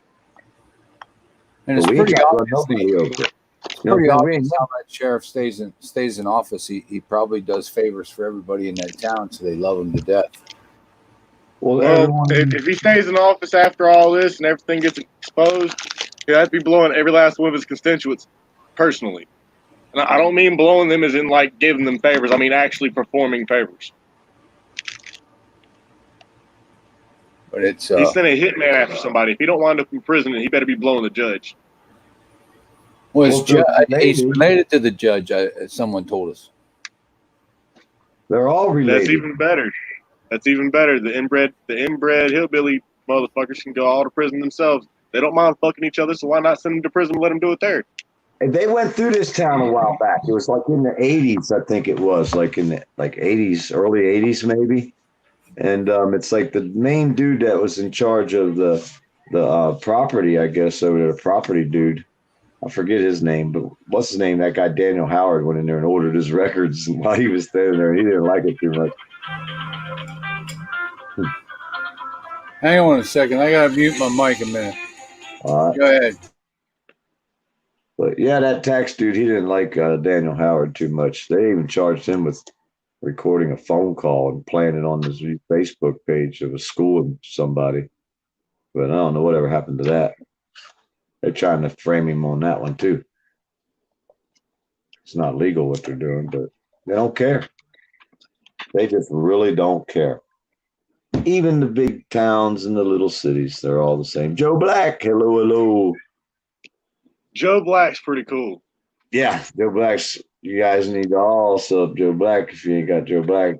And it's But we ain't pretty got to run obvious. nobody over. It's You know, pretty 'cause we obvious ain't how that sheriff stays in office. He probably does favors for everybody in that town, so they love him to death. well, Well, everyone. if he stays in office after all this and everything gets exposed, he'll have to be blowing every last one of his constituents personally. And I don't mean blowing them as in like giving them favors. I mean actually performing favors. But it's He sent a hitman after somebody. If he don't wind up in prison, he better be blowing the judge. well, Well, he's related to the judge. Someone told us. they're all related. That's even better. That's even better. The inbred hillbilly motherfuckers can go all to prison themselves. They don't mind fucking each other, so why not send them to prison and let them do it there? And they went through this town a while back. It was like in the 80s, I think it was, like in the 80s, early 80s maybe. And it's like the main dude that was in charge of the property, I guess, over there, the property dude. I forget his name, but what's his name? That guy Daniel Howard went in there and ordered his records while he was standing there. He didn't like it too much. Hang on a second. I gotta mute my mic a minute. All right. Go ahead. But yeah, that tax dude, he didn't like Daniel Howard too much. They even charged him with recording a phone call and playing it on his Facebook page of a school and somebody. But I don't know whatever happened to that. They're trying to frame him on that one too. It's not legal what they're doing, but they don't care. They just really don't care. Even the big towns and the little cities, they're all the same. Joe Black, hello, hello. Joe Black's pretty cool. Yeah, Joe Black's. You guys need to all sub Joe Black if you ain't got Joe Black.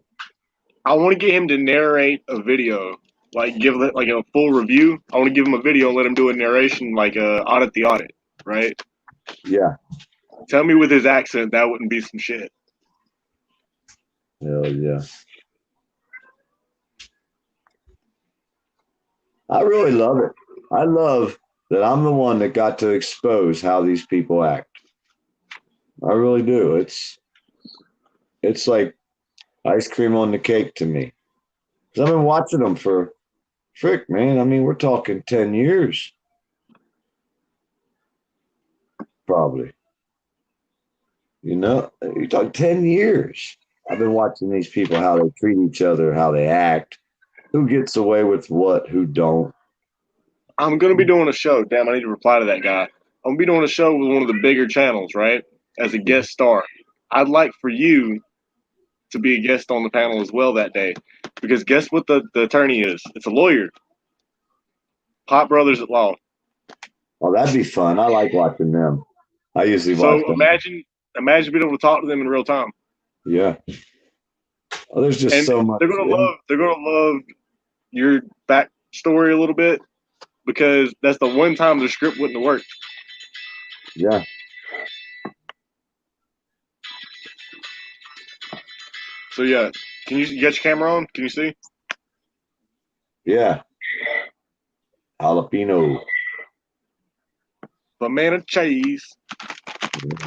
I want to get him to narrate a video, like give it like a full review. I want to give him a video and let him do a narration, like audit the audit, right? Yeah. Tell me with his accent that wouldn't be some shit. Hell yeah. I really love it. I love that I'm the one that got to expose how these people act. I really do. It's like ice cream on the cake to me. 'Cause I've been watching them for frick, man. I mean, we're talking 10 years. Probably. You know, you're talking 10 years. I've been watching these people, how they treat each other, how they act, who gets away with what, who don't. I'm gonna be doing a show. Damn, I need to reply to that guy. I'm gonna be doing a show with one of the bigger channels, right? As a guest star. I'd like for you to be a guest on the panel as well that day. Because guess what the attorney is? It's a lawyer. Pot Brothers at Law. Oh, that'd be fun. I like watching them. I usually watch So them. imagine being able to talk to them in real time. Yeah. Oh, there's just And so much. they're gonna love your backstory a little bit because that's the one time the script wouldn't have worked. Yeah. So yeah, can you get your camera on? Can you see? Yeah. Jalapeno. Banana cheese.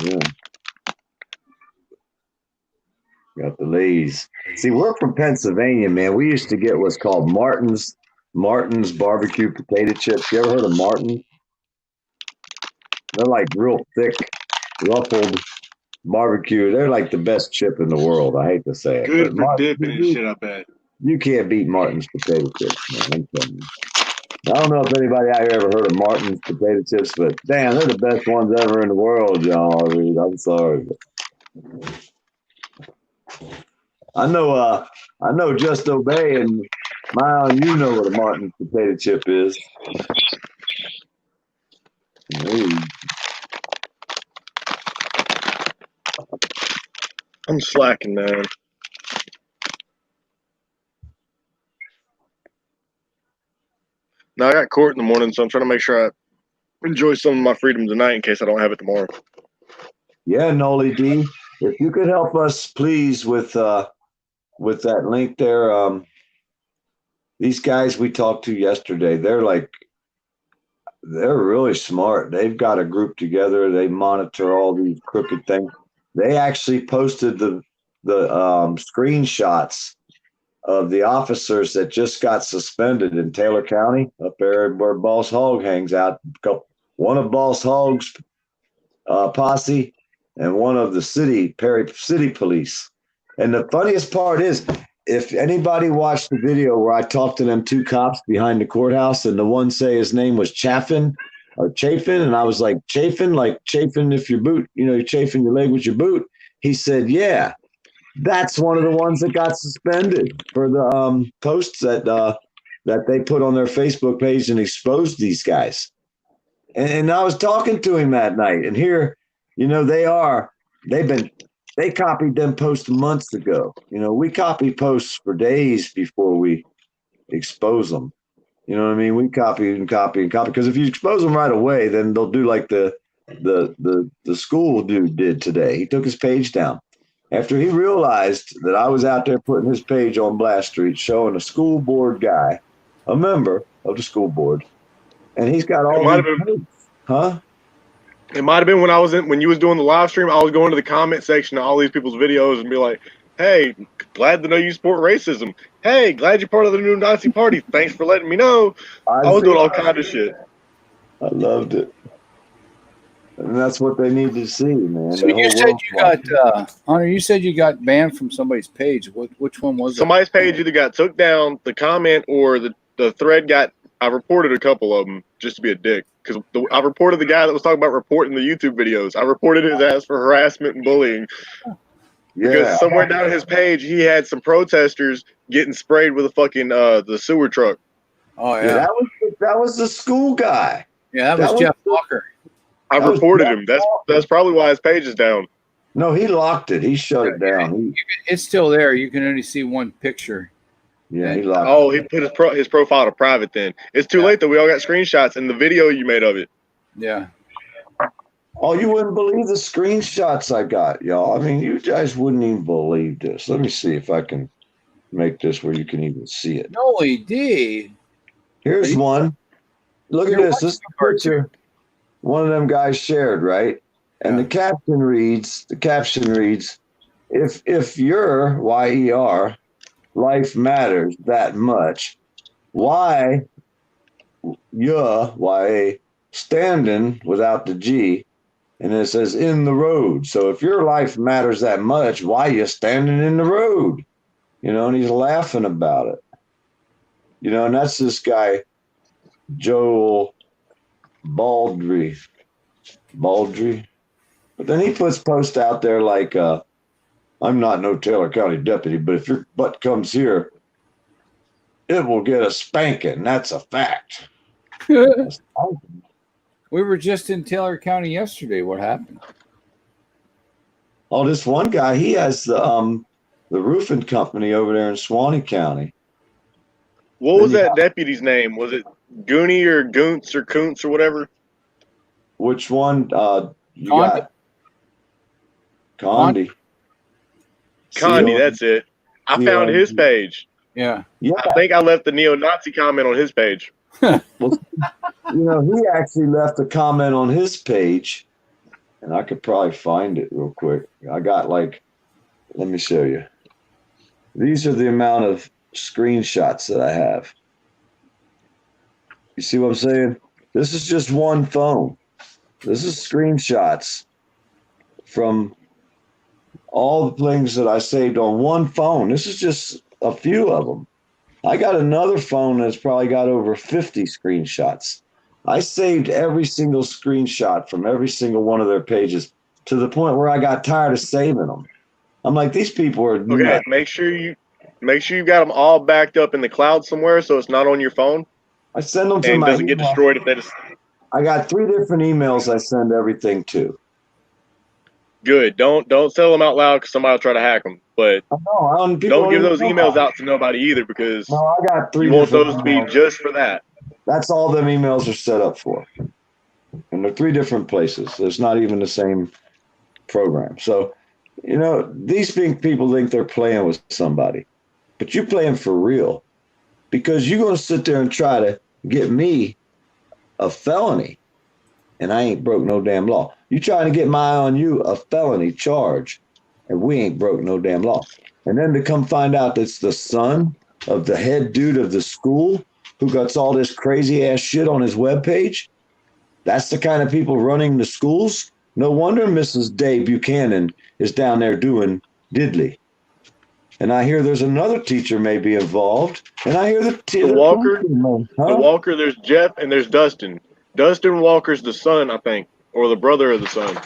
Yeah. Got the Lays. See, we're from Pennsylvania, man. We used to get what's called Martin's barbecue potato chips. You ever heard of Martin? They're like real thick, ruffled barbecue. They're like the best chip in the world. I hate to say it. Good But for dipping and shit, I bet. you can't beat Martin's potato chips, man. I'm telling you. I don't know if anybody out here ever heard of Martin's potato chips, but damn, they're the best ones ever in the world, y'all. I mean, I'm sorry. I know Just Obey and Mile, you know what a Martin's potato chip is. I'm slacking, man. Now I got court in the morning, so I'm trying to make sure I enjoy some of my freedom tonight in case I don't have it tomorrow. Yeah, Noli D, if you could help us, please, with that link there. These guys we talked to yesterday, they're like, they're really smart. They've got a group together. They monitor all these crooked things. They actually posted the screenshots of the officers that just got suspended in Taylor County, up there where Boss Hogg hangs out. One of Boss Hogg's posse and one of the Perry City Police. And the funniest part is, if anybody watched the video where I talked to them two cops behind the courthouse, and the one say his name was Chafin, and I was like, chafing if your boot, you're chafing your leg with your boot. He said, yeah, that's one of the ones that got suspended for the posts that they put on their Facebook page and exposed these guys. And I was talking to him that night, and here, they copied them posts months ago. We copy posts for days before we expose them. You know what I mean? We copy and copy and copy, because if you expose them right away, then they'll do like the school dude did today. He took his page down after he realized that I was out there putting his page on Blast Street, showing a school board guy, a member of the school board, and he's got all these huh? It might have been when you was doing the live stream. I was going to the comment section of all these people's videos and be like, "Hey, glad to know you support racism. Hey, glad you're part of the new Nazi party. Thanks for letting me know." I was doing all kind of shit. I loved it, and that's what they need to see, man. So you said you got Hunter. You said you got banned from somebody's page. Which one was it? Somebody's page either got took down, the comment, or the thread got. I reported a couple of them just to be a dick, because I reported the guy that was talking about reporting the YouTube videos. I reported his ass for harassment and bullying. Because somewhere down his page, he had some protesters getting sprayed with a fucking the sewer truck. Oh yeah, that was the school guy. Yeah, that was Jeff Walker. I reported him. That's probably why his page is down. No, he locked it. He shut it down. It's still there. You can only see one picture. Yeah, he locked it. He put his profile to private. Then it's too late. Though we all got screenshots and the video you made of it. Yeah. Oh, you wouldn't believe the screenshots I got, y'all. I mean, you guys wouldn't even believe this. Let me see if I can make this where you can even see it. No, he did. Here's one. Look at this. This is a picture one of them guys shared, right? And the caption reads, if your YER life matters that much, why YA standing without the G, and it says in the road. So if your life matters that much, why you standing in the road? And he's laughing about it. And that's this guy, Joel Baldry. But then he puts posts out there like, I'm not no Taylor County deputy, but if your butt comes here, it will get a spanking. That's a fact. We were just in Taylor County yesterday. What happened? Oh, this one guy, he has the roofing company over there in Suwannee County. What was that deputy's name? Was it Goonie or Goontz or Kuntz or whatever? Which one? You got Condi. Condi, that's it. I found his page. Yeah. I think I left the neo-Nazi comment on his page. Well, he actually left a comment on his page, and I could probably find it real quick. I got let me show you. These are the amount of screenshots that I have. You see what I'm saying? This is just one phone. This is screenshots from all the things that I saved on one phone. This is just a few of them. I got another phone that's probably got over 50 screenshots. I saved every single screenshot from every single one of their pages to the point where I got tired of saving them. I'm like, these people are okay. nuts. Make sure you got them all backed up in the cloud somewhere, so it's not on your phone. I send them to and my doesn't email. Get destroyed if they just. I got 3 different emails I send everything to. Good. Don't sell them out loud because somebody will try to hack them. But don't give those emails out to nobody either, because I got 3. You want those to be just for that. That's all them emails are set up for, and they're 3 different places. It's not even the same program. So, these people think they're playing with somebody, but you're playing for real, because you're going to sit there and try to get me a felony, and I ain't broke no damn law. You trying to get my eye on you, a felony charge, and we ain't broke no damn law. And then to come find out that's the son of the head dude of the school who got all this crazy ass shit on his webpage. That's the kind of people running the schools. No wonder Mrs. Day Buchanan is down there doing diddly. And I hear there's another teacher may be involved. And I hear the Walker, there's Jeff and there's Dustin. Dustin Walker's the son, I think, or the brother of the son.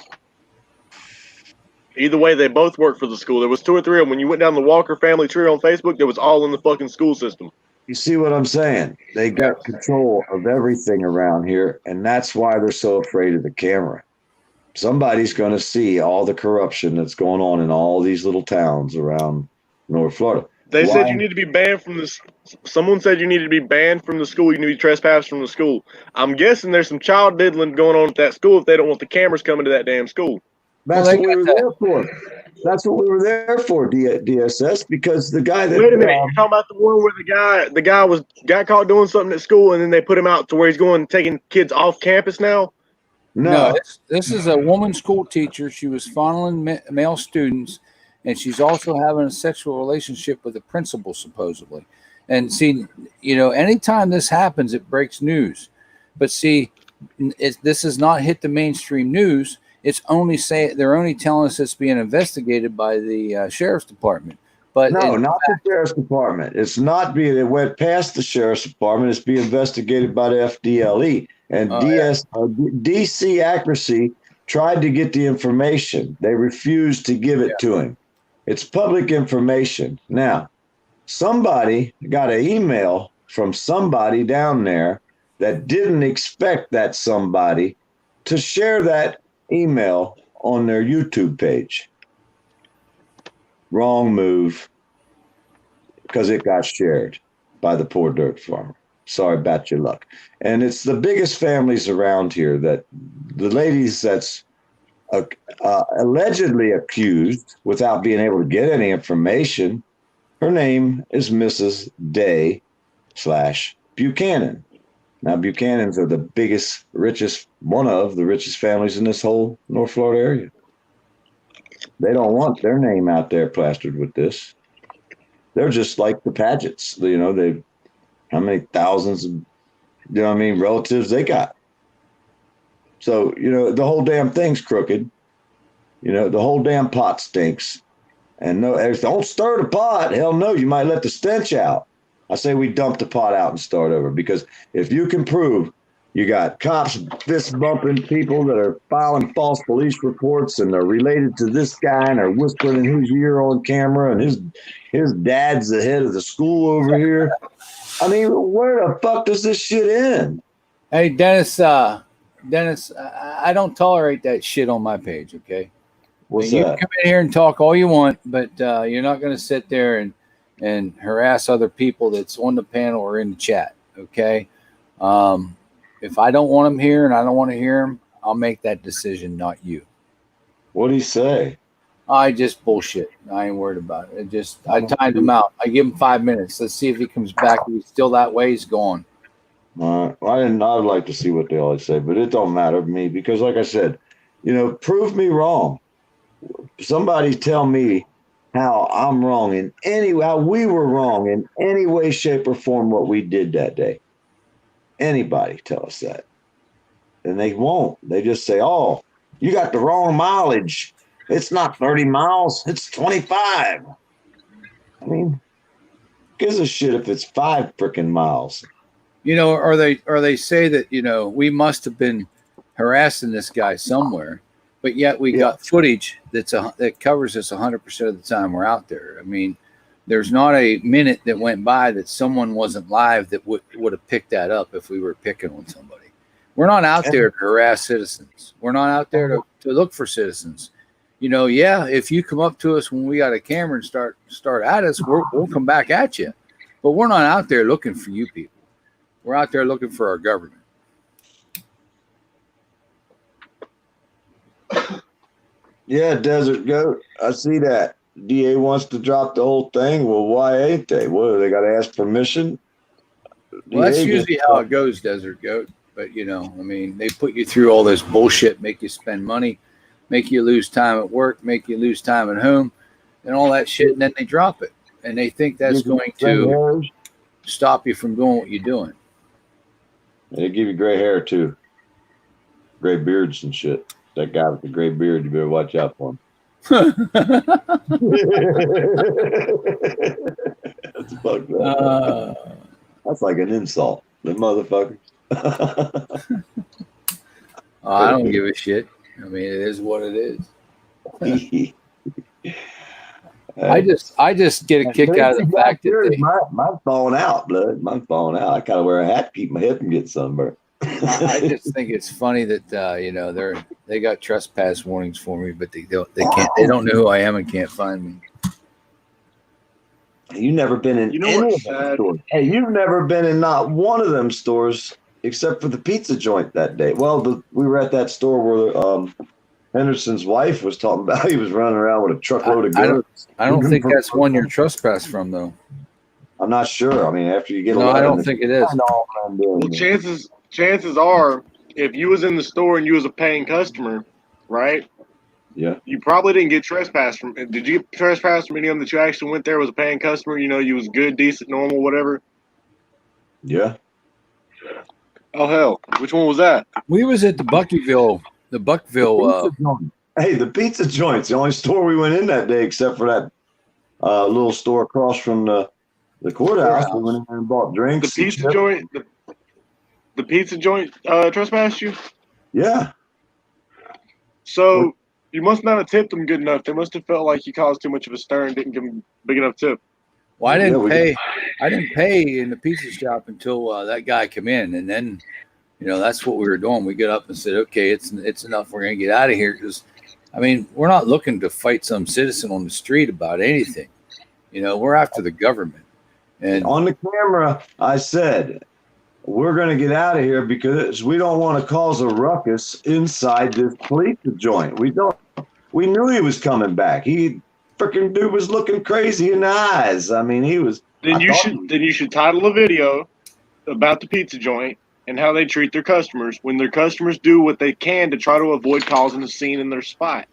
Either way, they both work for the school. There was 2 or 3 of them. When you went down the Walker family tree on Facebook, it was all in the fucking school system. You see what I'm saying? They got control of everything around here, and that's why they're so afraid of the camera. Somebody's going to see all the corruption that's going on in all these little towns around North Florida. They said you need to be banned from this. Someone said you need to be banned from the school. You need to be trespassed from the school. I'm guessing there's some child diddling going on at that school if they don't want the cameras coming to that damn school. That's what we were there for. That's what we were there for, DSS, because the guy that... Wait a minute, you're talking about the one where the guy got caught doing something at school and then they put him out to where he's going taking kids off campus now? No, this is a woman school teacher. She was fondling male students, and she's also having a sexual relationship with the principal, supposedly. And see, anytime this happens, it breaks news. But see, this has not hit the mainstream news. It's only they're only telling us it's being investigated by the sheriff's department. But no, not the sheriff's department. It's not being. It went past the sheriff's department. It's being investigated by the FDLE and DC Accuracy tried to get the information. They refused to give it to him. It's public information. Now, somebody got an email from somebody down there that didn't expect that somebody to share that email on their YouTube page. Wrong move, because it got shared by the poor dirt farmer. Sorry about your luck. And it's the biggest families around here that the ladies that's allegedly accused without being able to get any information. Her name is Mrs. Day / Buchanan. Now, Buchanans are the biggest, richest, one of the richest families in this whole North Florida area. They don't want their name out there plastered with this. They're just like the Pagets. How many thousands of, relatives they got. So, the whole damn thing's crooked. The whole damn pot stinks. And don't stir the pot. Hell no, you might let the stench out. I say we dump the pot out and start over, because if you can prove you got cops fist bumping people that are filing false police reports and they're related to this guy and are whispering in his ear on camera and his dad's the head of the school over here. I mean, where the fuck does this shit end? Hey, Dennis, I don't tolerate that shit on my page, okay? What's you that? Come in here and talk all you want, but you're not going to sit there and harass other people that's on the panel or in the chat, okay? If I don't want them here and I don't want to hear them, I'll make that decision, not you. What'd he say? I just bullshit. I ain't worried about it. I timed him out. I give him 5 minutes. Let's see if he comes back. If he's still that way, he's gone. Well, I'd like to see what they always say, but it don't matter to me because, like I said, prove me wrong. Somebody tell me how I'm wrong how we were wrong in any way, shape, or form what we did that day. Anybody tell us that. And they won't. They just say, oh, you got the wrong mileage. It's not 30 miles. It's 25. I mean, gives a shit if it's 5 freaking miles. Or they say that, we must have been harassing this guy somewhere, but yet we got footage that covers us 100% of the time we're out there. I mean, there's not a minute that went by that someone wasn't live that would have picked that up if we were picking on somebody. We're not out there to harass citizens. We're not out there to look for citizens. If you come up to us when we got a camera and start at us, we'll come back at you. But we're not out there looking for you people. We're out there looking for our government. Yeah, Desert Goat. I see that. DA wants to drop the whole thing. Well, why ain't they? What, they got to ask permission? Well, that's usually how it goes, Desert Goat. But I mean, they put you through all this bullshit, make you spend money, make you lose time at work, make you lose time at home, and all that shit, and then they drop it, and they think that's going to stop you from doing what you're doing. They give you gray hair too, gray beards and shit. That guy with the gray beard, you better watch out for him. That's fucked up. That's like an insult, the motherfucker. I don't give a shit. I mean, it is what it is. I just get a kick out of the fact that mine's falling out, blood. Mine's falling out. I kind of wear a hat to keep my head from getting sunburned. I just think it's funny that they got trespass warnings for me, but they don't know who I am and can't find me. You've never been in any of them stores. Hey, you've never been in not one of them stores except for the pizza joint that day. Well, we were at that store where Henderson's wife was talking about he was running around with a truckload of goods. I don't think that's one you're trespassed from, though. I'm not sure. I mean, after you get I don't think it is. Well, chances are, if you was in the store and you was a paying customer, right? Yeah. You probably didn't get trespassed from. Did you get trespassed from any of them that you actually went there was a paying customer? You was good, decent, normal, whatever. Yeah. Oh hell, which one was that? We was at the Buckville. Hey, the pizza joint's the only store we went in that day, except for that little store across from the courthouse. We went in there and bought drinks. The pizza joint. The pizza joint trespassed you? Yeah. So you must not have tipped them good enough. They must have felt like you caused too much of a stir and didn't give them a big enough tip. Well, I didn't pay. I didn't pay in the pizza shop until that guy came in, and then that's what we were doing. We got up and said, "Okay, it's enough. We're gonna get out of here." Because, I mean, we're not looking to fight some citizen on the street about anything. We're after the government. And on the camera, I said, we're going to get out of here because we don't want to cause a ruckus inside this pizza joint. We knew he was coming back. He freaking dude was looking crazy in the eyes. I mean, he was. Then you should title a video about the pizza joint and how they treat their customers when their customers do what they can to try to avoid causing a scene in their spot.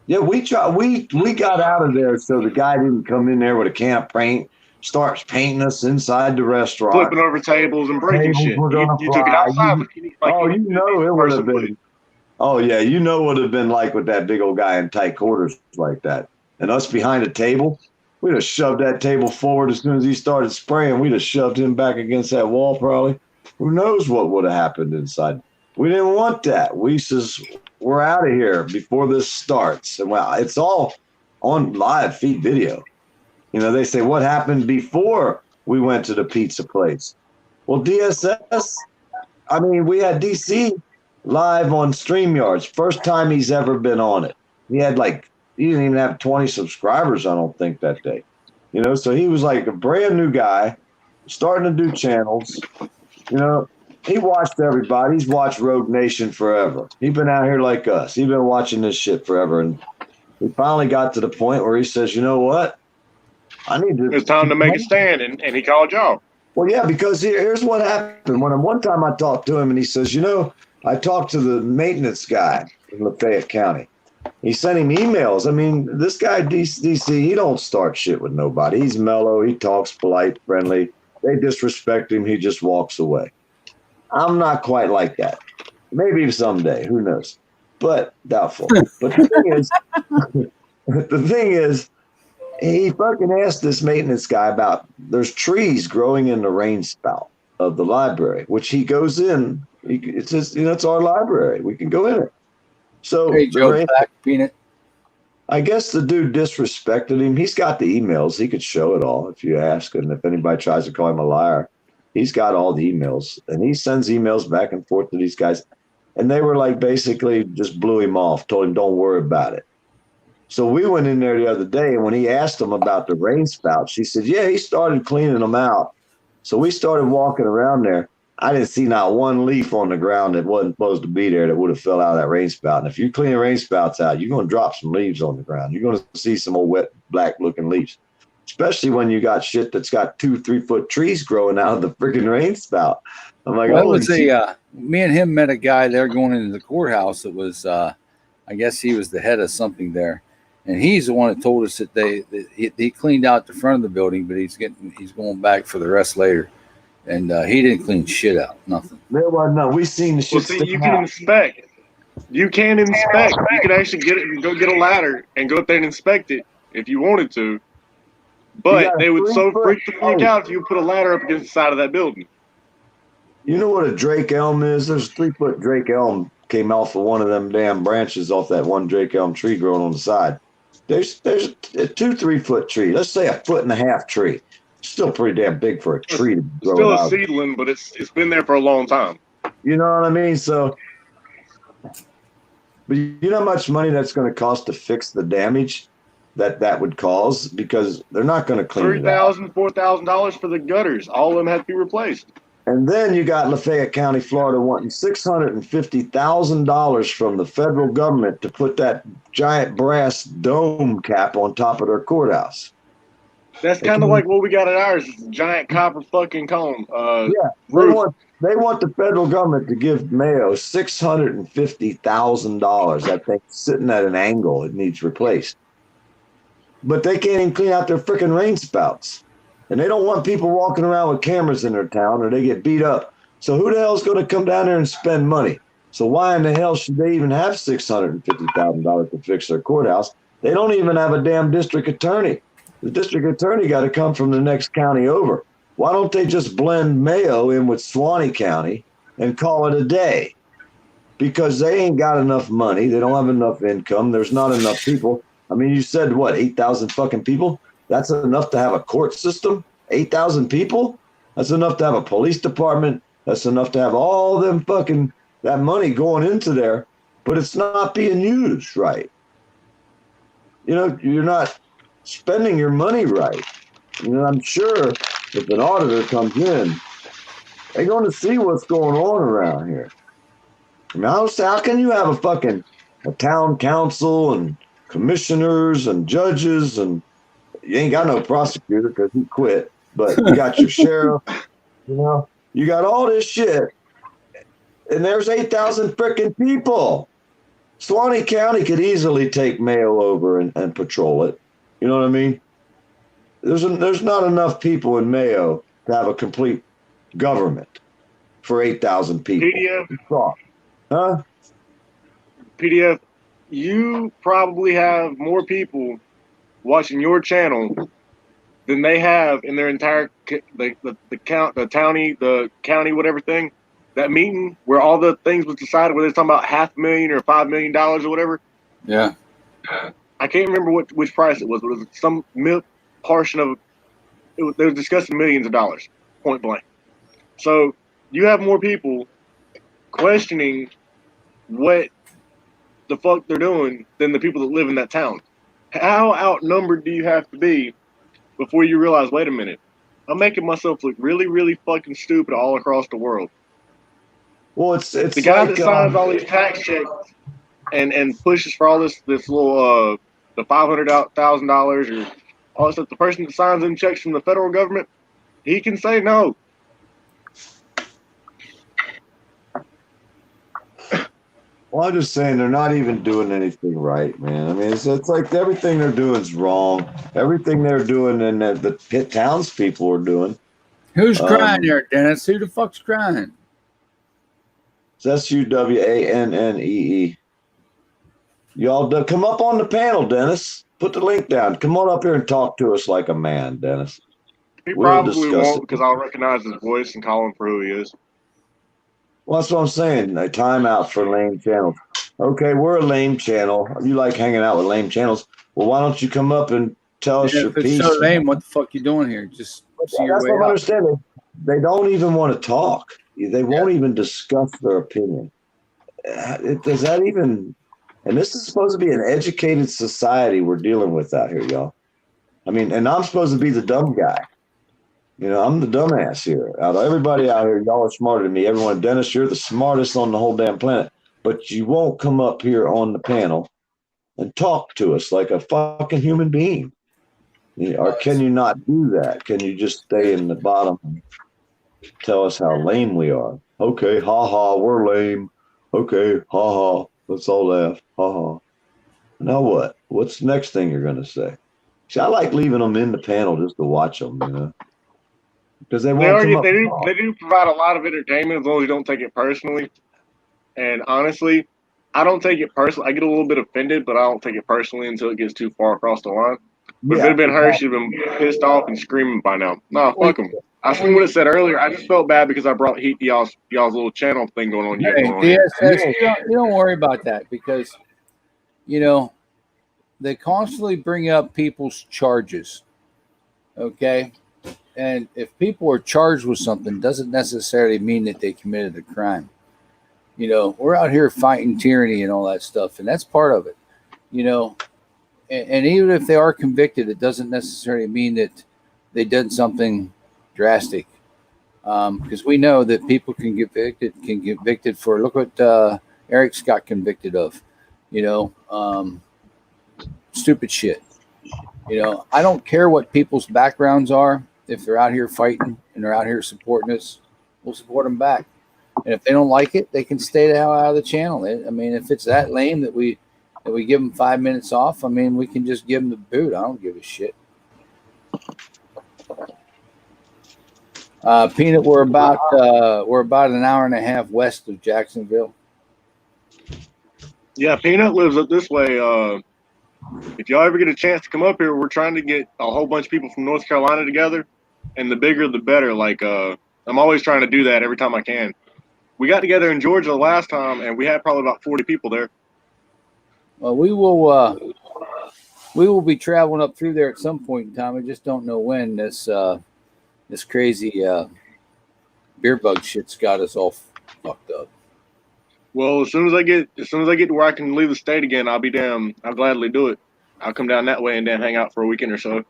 Yeah, we got out of there so the guy didn't come in there with a can of paint. Starts painting us inside the restaurant, flipping over tables and breaking shit. You took it outside. It would have been. Oh yeah, would have been like with that big old guy in tight quarters like that, and us behind a table. We'd have shoved that table forward as soon as he started spraying. We'd have shoved him back against that wall probably. Who knows what would have happened inside? We didn't want that. We says we're out of here before this starts, and well, it's all on live feed video. They say, what happened before we went to the pizza place? Well, DSS, I mean, we had DC live on StreamYards. First time he's ever been on it. He didn't even have 20 subscribers, I don't think, that day. So he was like a brand new guy, starting to do channels. He watched everybody. He's watched Rogue Nation forever. He's been out here like us. He's been watching this shit forever. And we finally got to the point where he says, you know what? It's time to make a stand, and he called y'all. Well, yeah, because here's what happened. One time I talked to him, and he says, I talked to the maintenance guy in Lafayette County. He sent him emails. I mean, this guy, DC, he don't start shit with nobody. He's mellow. He talks polite, friendly. They disrespect him. He just walks away. I'm not quite like that. Maybe someday. Who knows? But doubtful. But the thing is, he fucking asked this maintenance guy about there's trees growing in the rain spout of the library, which he goes in. It's just, it's our library. We can go in it. So, hey, Joe, Peanut. I guess the dude disrespected him. He's got the emails. He could show it all if you ask. And if anybody tries to call him a liar, he's got all the emails. And he sends emails back and forth to these guys. And they were like basically just blew him off, told him, don't worry about it. So we went in there the other day, and when he asked them about the rain spouts, she said, yeah, he started cleaning them out. So we started walking around there. I didn't see not one leaf on the ground that wasn't supposed to be there that would have fell out of that rain spout. And if you clean rain spouts out, you're going to drop some leaves on the ground. You're going to see some old wet, black-looking leaves, especially when you got shit that's got 2-3 foot trees growing out of the freaking rain spout. I'm like, well, me and him met a guy there going into the courthouse that was, I guess he was the head of something there. And he's the one that told us that he cleaned out the front of the building, but he's going back for the rest later. And he didn't clean shit out, nothing. No, we seen the shit. Well, see, you can inspect. You can inspect. You can actually go get a ladder and go up there and inspect it if you wanted to. But they would so freak the fuck out if you put a ladder up against the side of that building. You know what a Drake elm is? There's a 3-foot Drake elm came off of one of them damn branches off that one Drake elm tree growing on the side. There's a 2-3 foot tree. Let's say 1.5 foot tree. Still pretty damn big for a tree to grow. Still a seedling, but it's been there for a long time. You know what I mean? So, but you know how much money that's going to cost to fix the damage that would cause, because they're not going to clean it out. $3,000, $4,000 for the gutters. All of them have to be replaced. And then you got Lafayette County, Florida, wanting $650,000 from the federal government to put that giant brass dome cap on top of their courthouse. That's kind of like what we got at ours. It's a giant copper fucking cone. They want the federal government to give Mayo $650,000. That thing's sitting at an angle. It needs replaced. But they can't even clean out their freaking rain spouts. And they don't want people walking around with cameras in their town or they get beat up. So who the hell is going to come down there and spend money? So why in the hell should they even have $650,000 to fix their courthouse? They don't even have a damn district attorney. The district attorney got to come from the next county over. Why don't they just blend Mayo in with Suwannee County and call it a day? Because they ain't got enough money. They don't have enough income. There's not enough people. I mean, you said, what, 8,000 fucking people? That's enough to have a court system? 8,000 people? That's enough to have a police department. That's enough to have all them fucking, that money going into there, but it's not being used right. You know, you're not spending your money right. You know, I'm sure if an auditor comes in, they're going to see what's going on around here. I mean, how can you have a town council and commissioners and judges, and you ain't got no prosecutor because he quit, but you got your sheriff, you know, you got all this shit, and there's 8,000 freaking people. Suwannee County could easily take Mayo over and patrol it. You know what I mean? There's not enough people in Mayo to have a complete government for 8,000 people. PDF, huh? PDF, you probably have more people watching your channel than they have in their entire the county, whatever thing. That meeting where all the things was decided, where they're talking about $500,000 or $5 million or whatever. Yeah. I can't remember which price it was, but it was some portion of it. They were discussing millions of dollars, point blank. So you have more people questioning what the fuck they're doing than the people that live in that town. How outnumbered do you have to be before you realize, wait a minute, I'm making myself look really, really fucking stupid all across the world? Well, it's the guy that signs all these tax checks and pushes for all this little the $500,000 or all this stuff. The person that signs in checks from the federal government, he can say no. Well, I'm just saying they're not even doing anything right, man. I mean, it's like everything they're doing is wrong. Everything they're doing and the townspeople are doing. Who's crying there, Dennis? Who the fuck's crying? It's SUWANNEE. Y'all come up on the panel, Dennis. Put the link down. Come on up here and talk to us like a man, Dennis. He probably won't, because I'll recognize his voice and call him for who he is. Well, that's what I'm saying. A timeout for lame channels. Okay, we're a lame channel. You like hanging out with lame channels. Well, why don't you come up and tell us your if it's piece? so lame, what the fuck you doing here? Just see your that's way what I'm out. understanding. They don't even want to talk. They won't even discuss their opinion. Does that even... And this is supposed to be an educated society we're dealing with out here, y'all. I mean, and I'm supposed to be the dumb guy. You know, I'm the dumbass here. Out of everybody out here, y'all are smarter than me. Everyone, Dennis, you're the smartest on the whole damn planet. But you won't come up here on the panel and talk to us like a fucking human being. Or can you not do that? Can you just stay in the bottom and tell us how lame we are? Okay, ha ha, we're lame. Okay, ha ha, let's all laugh. Ha ha. Now what? What's the next thing you're gonna say? See, I like leaving them in the panel just to watch them, because they won't come up. They do provide a lot of entertainment as long as you don't take it personally. And honestly, I don't take it personally. I get a little bit offended, but I don't take it personally until it gets too far across the line. But if it had been her, she'd have been pissed off and screaming by now. Nah, fuck them. I seen what it said earlier. I just felt bad because I brought heat to y'all's little channel thing going on. Hey, DSS, you don't worry about that because, they constantly bring up people's charges. Okay. And if people are charged with something, doesn't necessarily mean that they committed a crime. We're out here fighting tyranny and all that stuff, and that's part of it. And even if they are convicted, it doesn't necessarily mean that they did something drastic. Because we know that people can get convicted for, look what Eric's got convicted of, stupid shit. I don't care what people's backgrounds are. If they're out here fighting and they're out here supporting us, we'll support them back. And if they don't like it, they can stay the hell out of the channel. If it's that lame that we give them 5 minutes off, we can just give them the boot. I don't give a shit. Peanut, we're about an hour and a half west of Jacksonville. Yeah, Peanut lives up this way. If y'all ever get a chance to come up here, we're trying to get a whole bunch of people from North Carolina together, and the bigger the better. Like I'm always trying to do that every time I can. We got together in Georgia last time, and we had probably about 40 people there. Well, we will be traveling up through there at some point in time. I just don't know when. This crazy beer bug shit's got us all fucked up. Well, as soon as I get to where I can leave the state again, I'll gladly do it. I'll come down that way and then hang out for a weekend or so.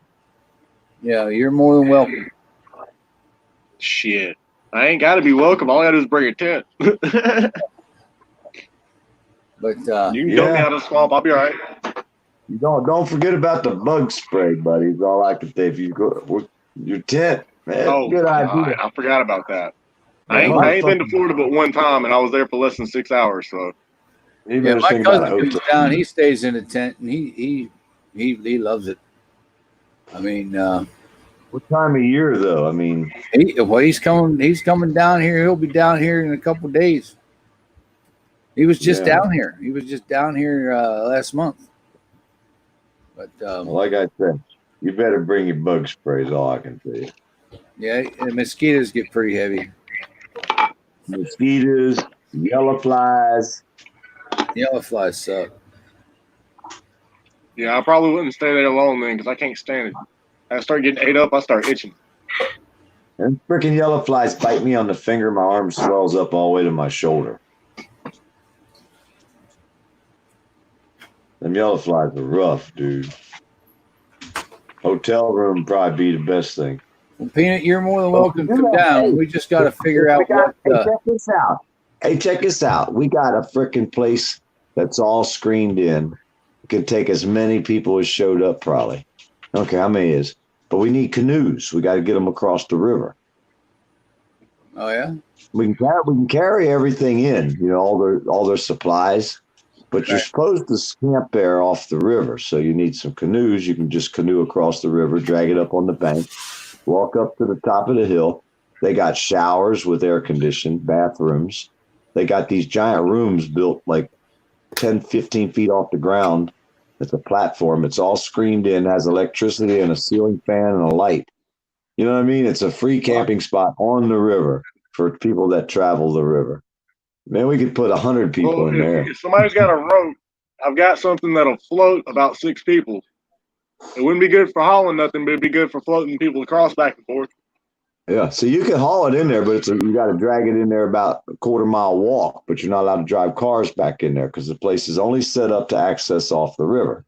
Yeah, you're more than welcome. Shit. I ain't got to be welcome. All I got to do is bring a tent. But you can dump me out of the swamp. I'll be all right. Don't forget about the bug spray, buddy. Is all I can say. If you go with your tent, man, good idea. I forgot about that. I ain't been to Florida but one time, and I was there for less than 6 hours. So, my cousin comes down. He stays in a tent, and he loves it. What time of year though? He's coming down here. He'll be down here in a couple of days. He was just down here. He was just down here last month. But like I said, you better bring your bug spray. Is all I can tell you. Yeah, the mosquitoes get pretty heavy. Mosquitoes, yellow flies. Yellow flies suck. Yeah, I probably wouldn't stay there alone then because I can't stand it. I start getting ate up, I start itching. And freaking yellow flies bite me on the finger. My arm swells up all the way to my shoulder. Them yellow flies are rough, dude. Hotel room probably be the best thing. Well, Peanut, you're more than welcome to come down. We just got to figure out what. Check this out. Hey, check this out. We got a freaking place that's all screened in. It could take as many people as showed up, probably. Okay, how many is? But we need canoes. We got to get them across the river. Oh yeah. We can carry everything in. All their supplies. But you're supposed to camp there off the river. So you need some canoes. You can just canoe across the river, drag it up on the bank, walk up to the top of the hill. They got showers with air conditioned, bathrooms. They got these giant rooms built like 10, 15 feet off the ground. It's a platform. It's all screened in, has electricity and a ceiling fan and a light. You know what I mean? It's a free camping spot on the river for people that travel the river. Man, we could put 100 people in there. If somebody's got a rope, I've got something that'll float about 6 people. It wouldn't be good for hauling nothing, but it'd be good for floating people across back and forth. Yeah, so you can haul it in there, but you got to drag it in there about a quarter-mile walk, but you're not allowed to drive cars back in there because the place is only set up to access off the river.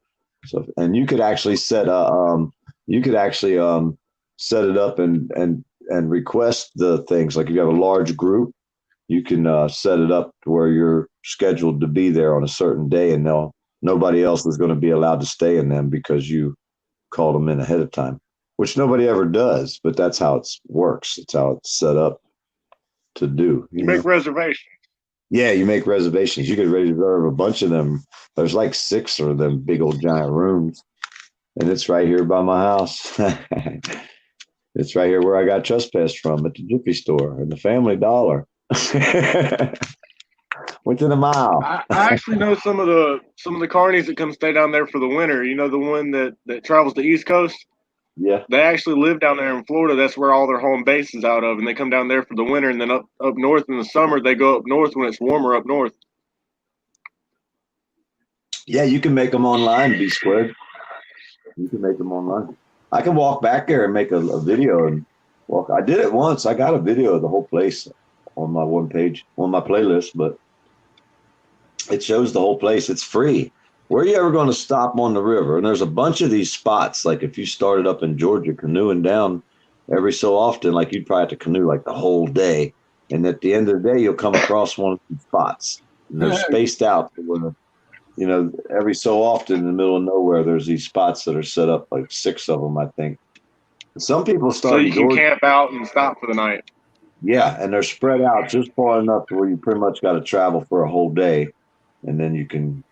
So, and you could actually set set it up and request the things. Like if you have a large group, you can set it up to where you're scheduled to be there on a certain day, and nobody else is going to be allowed to stay in them because you called them in ahead of time, which nobody ever does, but that's how it works. It's how it's set up. to do. You make reservations. Yeah, you make reservations. You could reserve a bunch of them. There's like 6 of them big old giant rooms, and it's right here by my house. It's right here where I got Trespass from, at the Jiffy Store and the Family Dollar. Within a mile. I actually know some of the carnies that come stay down there for the winter. You know, the one that travels the East Coast. Yeah. They actually live down there in Florida. That's where all their home base is out of, and they come down there for the winter, and then up north in the summer they go up north when it's warmer up north. Yeah, you can make them online, B squared. You can make them online. I can walk back there and make a video and walk. I did it once. I got a video of the whole place on my one page, on my playlist, but it shows the whole place. It's free. Where are you ever going to stop on the river? And there's a bunch of these spots. Like if you started up in Georgia canoeing down every so often, like you'd probably have to canoe like the whole day. And at the end of the day, you'll come across one of these spots. And they're spaced out. You know, every so often in the middle of nowhere, there's these spots that are set up, like 6 of them, I think. Some people start. So you can camp out and stop for the night. Yeah, and they're spread out just far enough to where you pretty much got to travel for a whole day. And then you can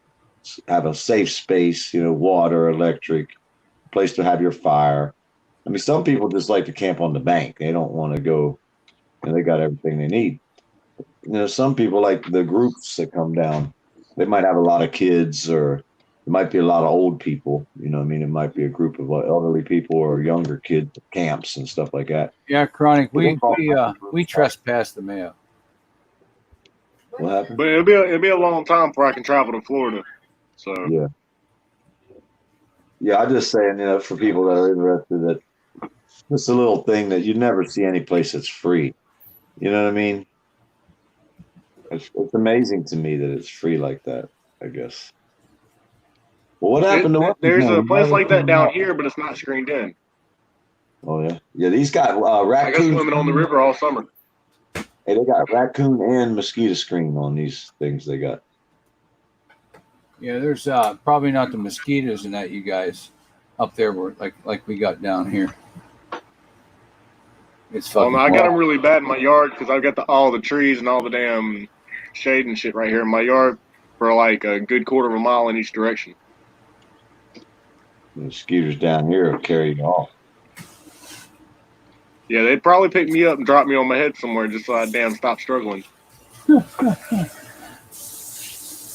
have a safe space, you know, water, electric, place to have your fire. I mean, some people just like to camp on the bank. They don't want to go, and they got everything they need. You know, some people like the groups that come down. They might have a lot of kids, or it might be a lot of old people. You know what I mean? It might be a group of elderly people or younger kids, camps and stuff like that. Yeah, Chronic, we trespass the Mayo. What happened? But it'll be a long time before I can travel to Florida. So yeah. I'm just saying, you know, for people that are interested, that it's a little thing that you never see any place that's free. You know what I mean? It's amazing to me that it's free like that, I guess. Well, what happened to there's a place like that down here, but it's not screened in. Oh yeah, yeah. These got raccoon. I guess swimming on the river all summer. Hey, they got raccoon and mosquito screen on these things they got. Yeah, there's probably not the mosquitoes in that you guys up there were like we got down here. It's fucking. I got them really bad in my yard because I've got all the trees and all the damn shade and shit right here in my yard for like a good quarter of a mile in each direction. The mosquitoes down here will carry you off. Yeah, they'd probably pick me up and drop me on my head somewhere just so I damn stop struggling. Well,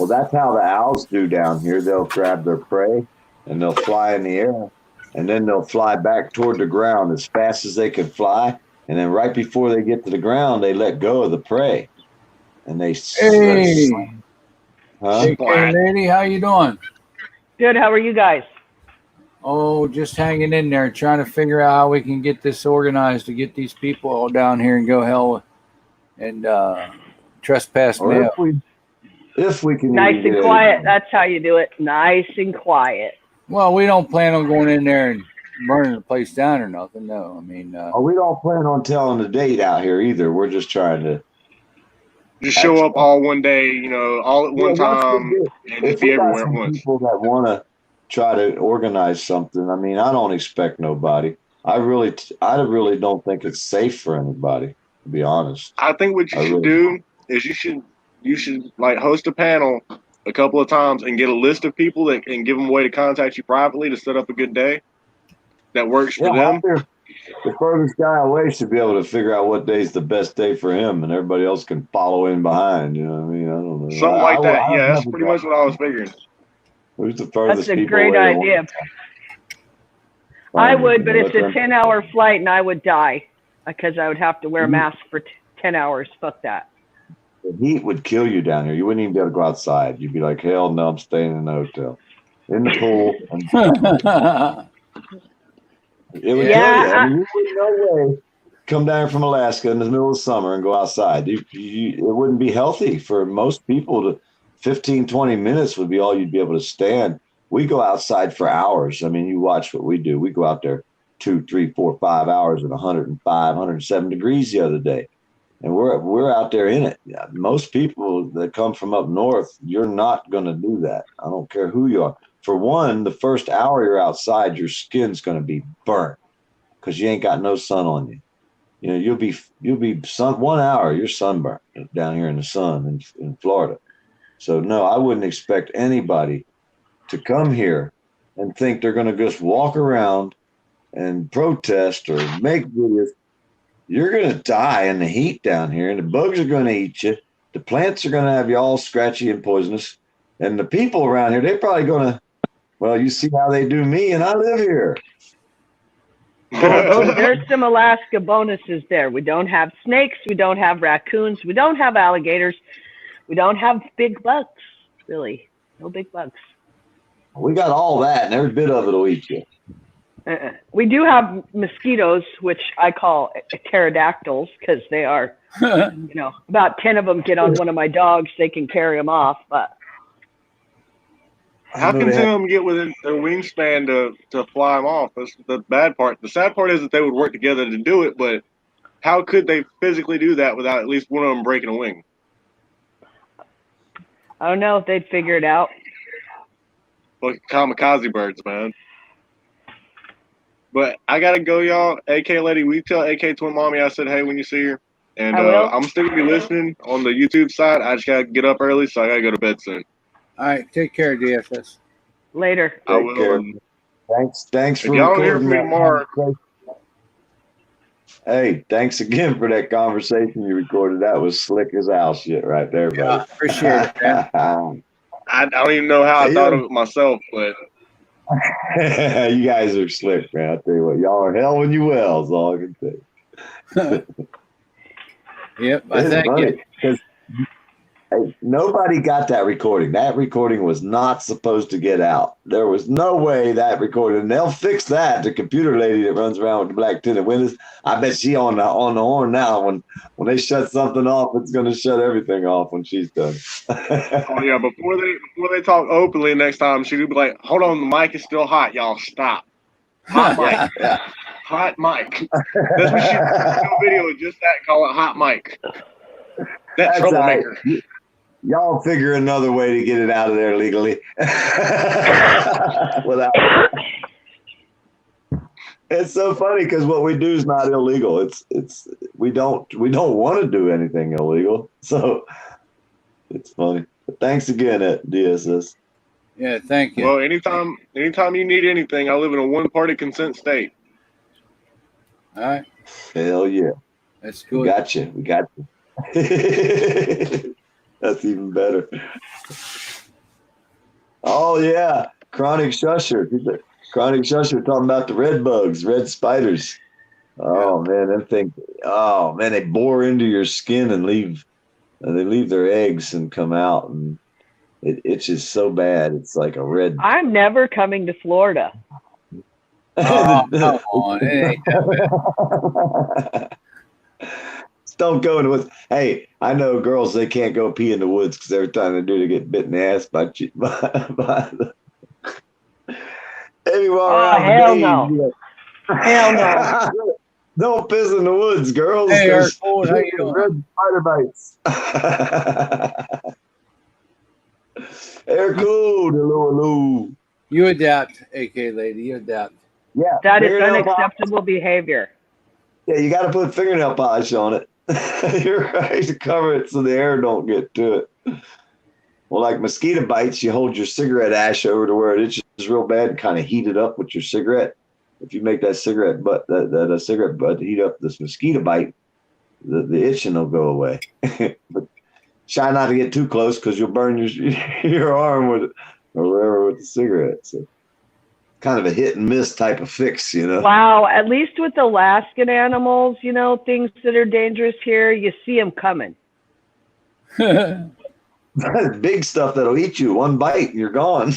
that's how the owls do down here. They'll grab their prey and they'll fly in the air, and then they'll fly back toward the ground as fast as they can fly. And then right before they get to the ground, they let go of the prey. And they Hey, lady, how you doing? Good. How are you guys? Oh, just hanging in there, trying to figure out how we can get this organized to get these people all down here and go hell and trespass Mayo. If we can. Nice and quiet. That's how you do it. Nice and quiet. Well, we don't plan on going in there and burning the place down or nothing. No, I mean. We don't plan on telling the date out here either. We're just trying to. Just show up all one day, you know, all at one time, and just be everywhere at once. People that want to try to organize something. I mean, I don't expect nobody. I really don't think it's safe for anybody, to be honest. I think what you should do is you should like host a panel a couple of times and get a list of people that and give them a way to contact you privately to set up a good day that works for them. The furthest guy away should be able to figure out what day's the best day for him, and everybody else can follow in behind. You know what I mean? I don't know. Something like that. Yeah, that's pretty much what I was figuring. Who's the furthest? That's a great idea. I would, but it's a 10-hour flight, and I would die because I would have to wear a mask for 10 hours. Fuck that. The heat would kill you down here. You wouldn't even be able to go outside. You'd be like, hell no, I'm staying in the hotel, in the pool. It would kill you. I mean, you wouldn't no way come down from Alaska in the middle of summer and go outside. It wouldn't be healthy for most people. To 15, 20 minutes would be all you'd be able to stand. We go outside for hours. I mean, you watch what we do. We go out there 2, 3, 4, 5 hours at 105, 107 degrees the other day. And we're out there in it. Most people that come from up north, you're not going to do that. I don't care who you are. For one, the first hour you're outside, your skin's going to be burnt because you ain't got no sun on you. you know, you'll be 1 hour, you're sunburned down here in the sun in Florida. So no, I wouldn't expect anybody to come here and think they're going to just walk around and protest or make videos. You're going to die in the heat down here, and the bugs are going to eat you. The plants are going to have you all scratchy and poisonous. And the people around here, they're probably going to, well, you see how they do me, and I live here. Oh, there's some Alaska bonuses there. We don't have snakes. We don't have raccoons. We don't have alligators. We don't have big bugs, really. No big bugs. We got all that, and every bit of it will eat you. We do have mosquitoes, which I call pterodactyls, because they are, you know, about 10 of them get on one of my dogs. They can carry them off, but. How can some of them get within their wingspan to fly them off? That's the bad part. The sad part is that they would work together to do it, but how could they physically do that without at least one of them breaking a wing? I don't know if they'd figure it out. Like kamikaze birds, man. But I gotta go, y'all. AK lady, we tell AK Twin Mommy I said hey when you see her. And I will. I'm still gonna be listening on the YouTube side. I just gotta get up early, so I gotta go to bed soon. All right, take care, DFS. Later. I will. Care. Thanks If for y'all don't hear recording from me that tomorrow. Hey, thanks again for that conversation you recorded. That was slick as owl shit right there, buddy. Yeah, appreciate it, man. I don't even know how I thought of it myself, but you guys are slick, man. I'll tell you what, y'all are hell when you well, is all I can say. Yep, I thank you. Because hey, nobody got that recording. That recording was not supposed to get out. There was no way that recording. And they'll fix that. The computer lady that runs around with the black tinted windows, I bet she on the horn now. When they shut something off, it's going to shut everything off when she's done. oh yeah, before they talk openly next time, she'd be like, "Hold on, the mic is still hot, y'all. Stop. Hot mic, hot mic." That's what she do a video with just that. Call it hot mic. That's troublemaker. Right. Y'all figure another way to get it out of there legally. Without. It's so funny because what we do is not illegal. It's we don't want to do anything illegal. So it's funny. But thanks again at DSS. Yeah, thank you. Well, anytime you need anything, I live in a one-party consent state. All right, Hell yeah. that's good. We got you. That's even better. Oh yeah, Chronic Shusher. Chronic Shusher talking about the red bugs, red spiders. Oh man, them things. Oh man, they bore into your skin and leave their eggs and come out, and it itches so bad. It's like a red. I'm never coming to Florida. Oh, come on. It ain't that bad. Don't go in the woods. Hey, I know girls, they can't go pee in the woods because every time they do, they get bit in the ass by Maybe while Oh, hell no. Hell no. Don't piss in the woods, girls. Hey, Eric Ford, how you doing? Red spider bites. Eric Ford, hello. You adapt, AK lady. You adapt. Yeah. That is fingernail unacceptable behavior. Yeah, you got to put fingernail polish on it. You're right, to cover it so the air don't get to it. Well, like mosquito bites, you hold your cigarette ash over to where it itches real bad and kind of heat it up with your cigarette. If you make that cigarette butt, that cigarette butt heat up this mosquito bite, the itching will go away. But try not to get too close because you'll burn your arm with it or wherever with the cigarette. So kind of a hit and miss type of fix, you know. Wow, at least with Alaskan animals, you know, things that are dangerous here, you see them coming. Big stuff that'll eat you. One bite and you're gone.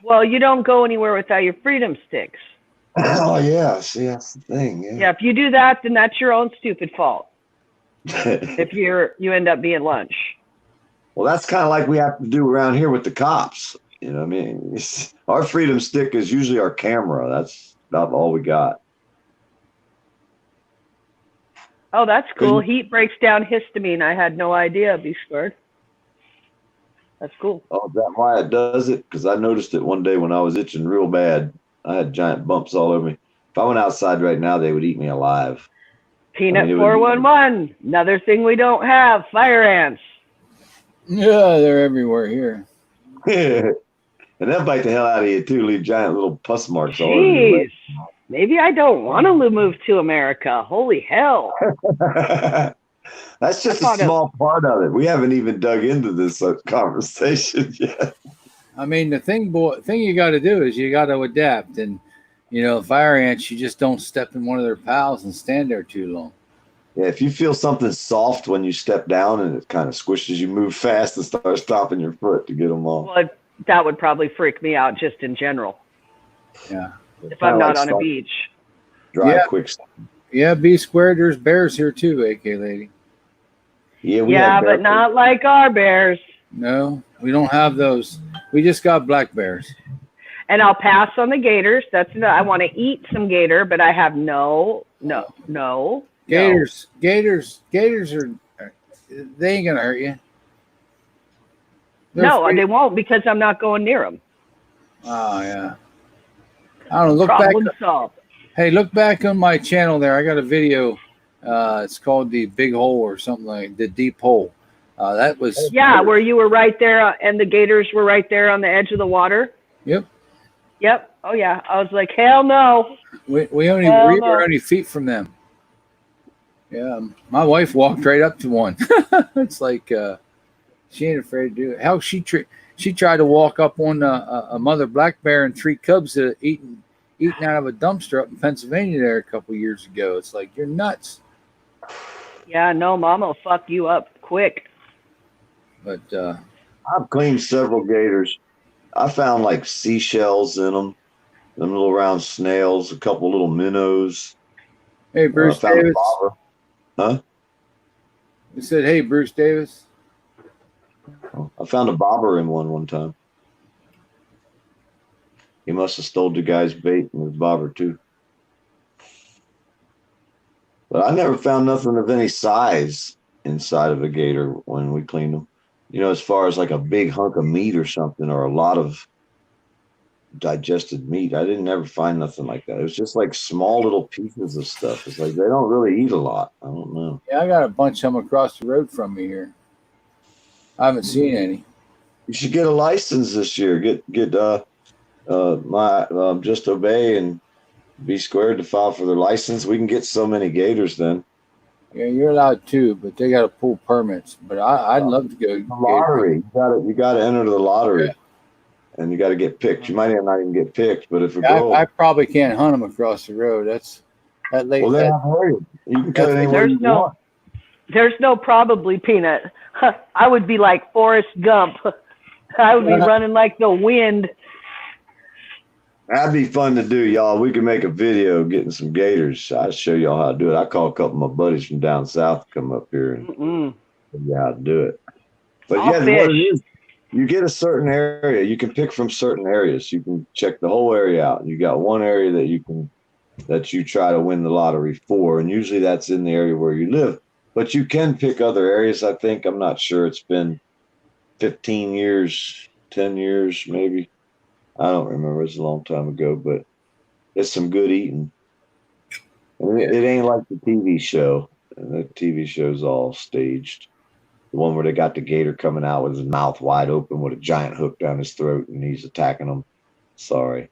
Well, you don't go anywhere without your freedom sticks. Oh, yeah. See, that's the thing. Yeah, if you do that, then that's your own stupid fault. If you end up being lunch. Well, that's kind of like we have to do around here with the cops. You know what I mean? Our freedom stick is usually our camera. That's about all we got. Oh, that's cool. Heat breaks down histamine. I had no idea, B-squared. That's cool. Oh, is that why it does it? Because I noticed it one day when I was itching real bad. I had giant bumps all over me. If I went outside right now, they would eat me alive. Peanut it would be- 411. Another thing we don't have. Fire ants. Yeah, they're everywhere here. And they'll bite the hell out of you too, leave giant little pus marks all over your Jeez. Maybe I don't want to move to America. Holy hell. leg. That's just a thought it- small part of it. We haven't even dug into this conversation yet. I mean, the thing you got to do is you got to adapt. And, fire ants, you just don't step in one of their piles and stand there too long. Yeah, if you feel something soft when you step down and it kind of squishes, you move fast and start stopping your foot to get them off. Well, that would probably freak me out just in general. Yeah. If I'm not on a beach. Dry Yeah. quick. Yeah, B squared. There's bears here too, AK lady. Yeah, we Yeah, had but not like our bears. No, we don't have those. We just got black bears. And I'll pass on the gators. I want to eat some gator, but I have no. Gators are. They ain't gonna hurt you. They're No, free- they won't because I'm not going near them. Oh yeah. I don't know. Problem solved. Hey, look back on my channel there. I got a video. It's called the Big Hole or something like the Deep Hole. That was. Yeah, where you were right there and the gators were right there on the edge of the water. Yep. Yep. Oh yeah. I was like, hell no. We were only feet from them. Yeah, my wife walked right up to one. It's like she ain't afraid to do it. How she tried to walk up on a mother black bear and 3 cubs that eating out of a dumpster up in Pennsylvania there a couple years ago. It's like, you're nuts. Yeah, no, mama will fuck you up quick. But I've cleaned several gators. I found like seashells in them little round snails, a couple little minnows. hey, Bruce found a Davis. bobber. Huh? You said, hey, Bruce Davis. I found a bobber in one time. He must have stole the guy's bait and his bobber too. But I never found nothing of any size inside of a gator when we cleaned them. As far as like a big hunk of meat or something, or a lot of digested meat. I didn't ever find nothing like that. It was just like small little pieces of stuff. It's like they don't really eat a lot. I don't know. Yeah, I got a bunch of them across the road from me here. I haven't seen any. You should get a license this year. Get Just Obey and B Squared to file for their license. We can get so many gators then. Yeah, you're allowed to, but they got to pull permits. But I'd love to go. The lottery. You got to enter the lottery, and you got to get picked. You might not even get picked, but if it goes, I probably can't hunt them across the road. That late. well, then you can cut it anywhere you want. There's no probably, Peanut. I would be like Forrest Gump. I would be running like the wind. That'd be fun to do, y'all. We can make a video getting some gators. I'll show y'all how to do it. I call a couple of my buddies from down south to come up here and show you how to do it. But I'll what it fish. is, you get a certain area. You can pick from certain areas. You can check the whole area out. You got one area that you try to win the lottery for, and usually that's in the area where you live. But you can pick other areas, I think. I'm not sure. It's been 15 years, 10 years maybe. I don't remember. It's a long time ago, but it's some good eating. And it ain't like the TV show. The TV show's all staged. The one where they got the gator coming out with his mouth wide open with a giant hook down his throat and he's attacking them. Sorry.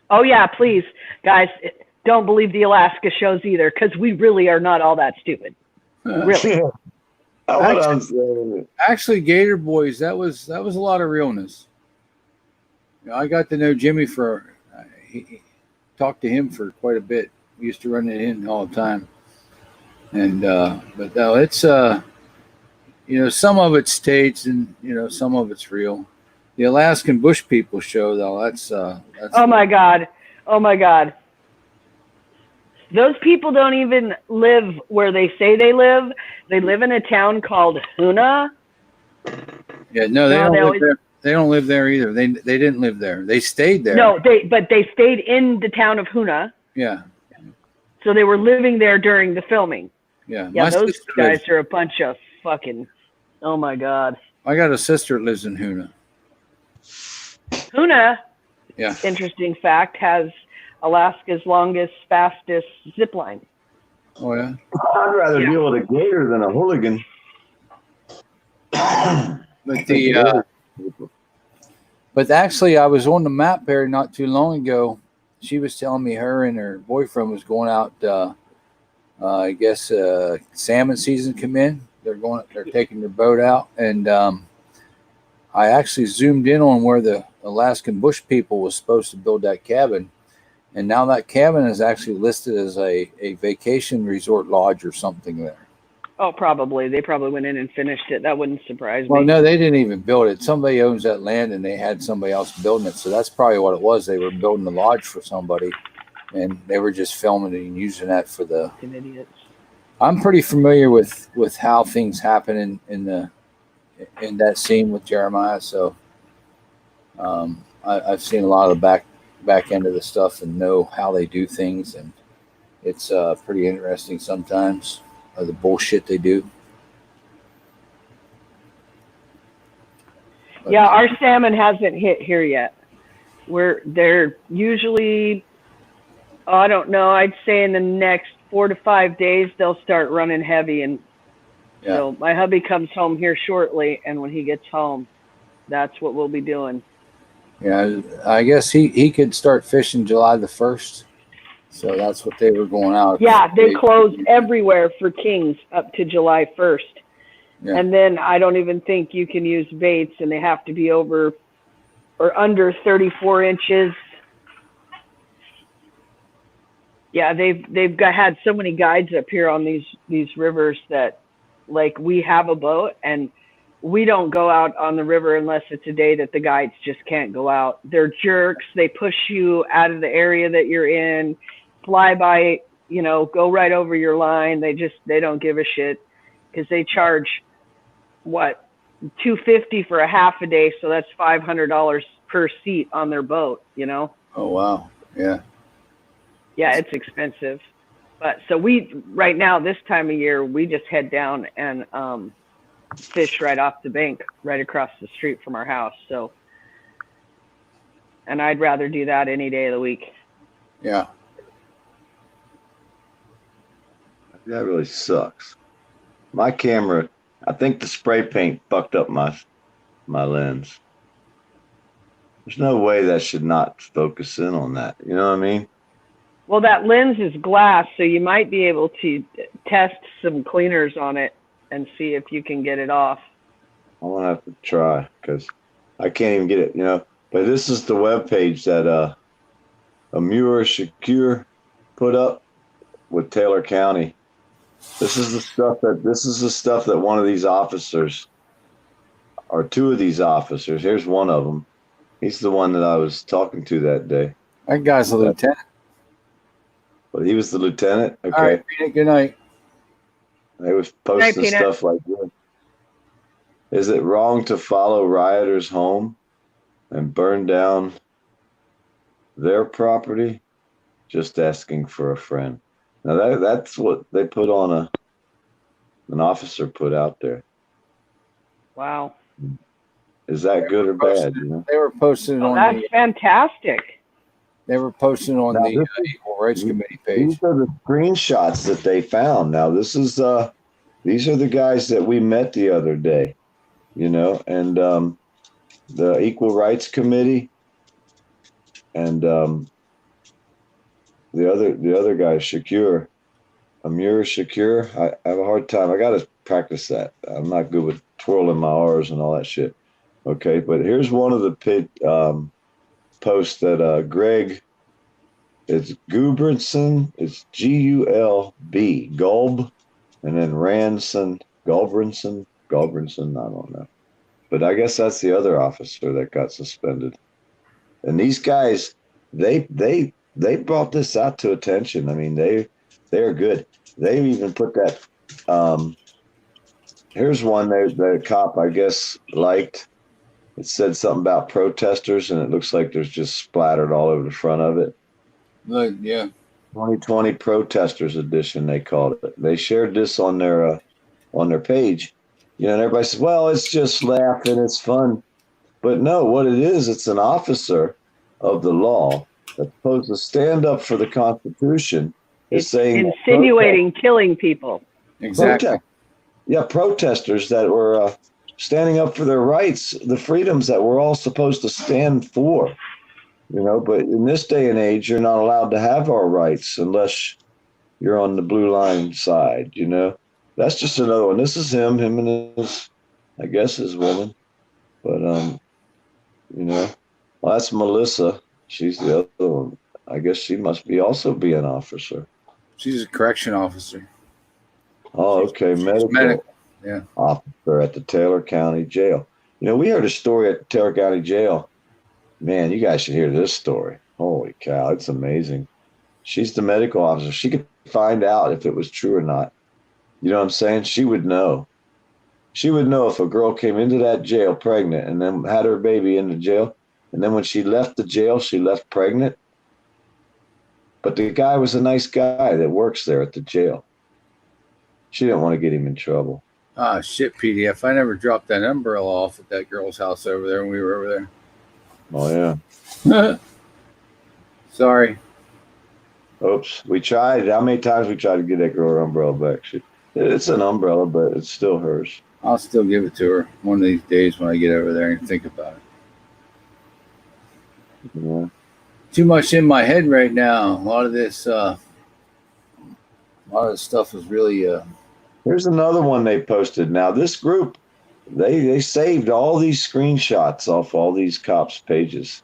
Oh, yeah, please. Guys, don't believe the Alaska shows either, because we really are not all that stupid. Really. I'm saying. Actually, Gator Boys, that was a lot of realness. I got to know Jimmy he talked to him for quite a bit. We used to run it in all the time. And but no, it's some of it's staged and some of it's real. The Alaskan Bush People show though, that's Oh my God. Those people don't even live where they say they live. They live in a town called Hoona. Yeah, no, they don't live there. They don't live there either. They didn't live there. They stayed there. No, they stayed in the town of Hoona. Yeah. So they were living there during the filming. Yeah. Yeah, those guys are a bunch of fucking. Oh my God. I got a sister that lives in Hoona. Hoona. Yeah. Interesting fact, has Alaska's longest, fastest zip line. Oh yeah. I'd rather deal with a gator than a hooligan. But but actually, I was on the map there not too long ago. She was telling me her and her boyfriend was going out. I guess salmon season come in. They're taking their boat out, and I actually zoomed in on where the Alaskan bush people was supposed to build that cabin, and now that cabin is actually listed as a vacation resort lodge or something there. Oh, probably. They probably went in and finished it. That wouldn't surprise Well, me. no, they didn't even build it. Somebody owns that land, and they had somebody else building it. So that's probably what it was. They were building the lodge for somebody, and they were just filming it and using that for the. Fucking idiots. I'm pretty familiar with how things happen in that scene with Jeremiah. So I've seen a lot of the back end of the stuff and know how they do things, and it's pretty interesting sometimes. The bullshit they do. But, Yeah, our salmon hasn't hit here yet. They're usually, I don't know, I'd say in the next 4 to 5 days they'll start running heavy, and yeah. so my hubby comes home here shortly, and when he gets home, that's what we'll be doing. Yeah, I guess he could start fishing July the 1st. So that's what they were going out. Yeah, they closed everywhere for kings up to July 1st. Yeah. And then I don't even think you can use baits, and they have to be over or under 34 inches. Yeah, they've had so many guides up here on these rivers that, like, we have a boat and we don't go out on the river unless it's a day that the guides just can't go out. They're jerks. They push you out of the area that you're in, fly by, go right over your line. They don't give a shit because they charge what, $250 for a half a day, so that's $500 per seat on their boat. Oh wow, yeah. Yeah, it's expensive. But so right now, this time of year, we just head down and fish right off the bank, right across the street from our house. So, and I'd rather do that any day of the week. Yeah. That really sucks. My camera, I think the spray paint fucked up my lens. There's no way that should not focus in on that. You know what I mean? Well, that lens is glass, so you might be able to test some cleaners on it and see if you can get it off. I'm gonna have to try because I can't even get it, But this is the webpage that Amur Shakur put up with Taylor County. This is the stuff that one of these officers, or two of these officers. Here's one of them. He's the one that I was talking to that day. That guy's a lieutenant. But he was the lieutenant. Okay. All right, Peanut, good night. They was posting stuff like this. Is it wrong to follow rioters home and burn down their property? Just asking for a friend. Now that's what they put on an officer put out there. Wow. Is that good or bad? They were posting on that's fantastic. They were posting on the Equal Rights Committee page. These are the screenshots that they found. Now this is these are the guys that we met the other day, and the Equal Rights Committee and the other guy, Shakur, Amur Shakur. I have a hard time. I got to practice that. I'm not good with twirling my R's and all that shit. Okay, but here's one of the posts that Greg. It's Gulbranson. It's Gulb, Gulb, and then Ranson, Gulbranson. I don't know, but I guess that's the other officer that got suspended. And these guys, they brought this out to attention. I mean, they are good. They even put that. Here's one the cop, I guess, liked. It said something about protesters, and it looks like there's just splattered all over the front of it. Look, yeah. 2020 Protesters Edition, they called it. They shared this on their page. And everybody says, well, it's just laughing, it's fun. But no, what it is, it's an officer of the law that's supposed to stand up for the Constitution It's It's saying insinuating killing people. Exactly. protesters that were standing up for their rights, the freedoms that we're all supposed to stand for. But in this day and age, you're not allowed to have our rights unless you're on the blue line side. That's just another one. This is him and his, I guess, his woman. But well, that's Melissa. She's the other one. I guess she must also be an officer. She's a correction officer. Oh, okay, medical Yeah. officer at the Taylor County Jail. We heard a story at Taylor County Jail. Man, you guys should hear this story. Holy cow, it's amazing. She's the medical officer. She could find out if it was true or not. You know what I'm saying? She would know. She would know if a girl came into that jail pregnant and then had her baby in the jail. And then when she left the jail, she left pregnant. But the guy was a nice guy that works there at the jail. She didn't want to get him in trouble. Ah, shit, PDF. I never dropped that umbrella off at that girl's house over there when we were over Oh, yeah. there. Sorry. Oops. We tried. How many times we tried to get that girl her umbrella back? It's an umbrella, but it's still hers. I'll still give it to her one of these days when I get over there and think about it. Yeah. Too much in my head right now. A lot of this stuff is really. Here's another one they posted. Now, this group, they saved all these screenshots off all these cops' pages,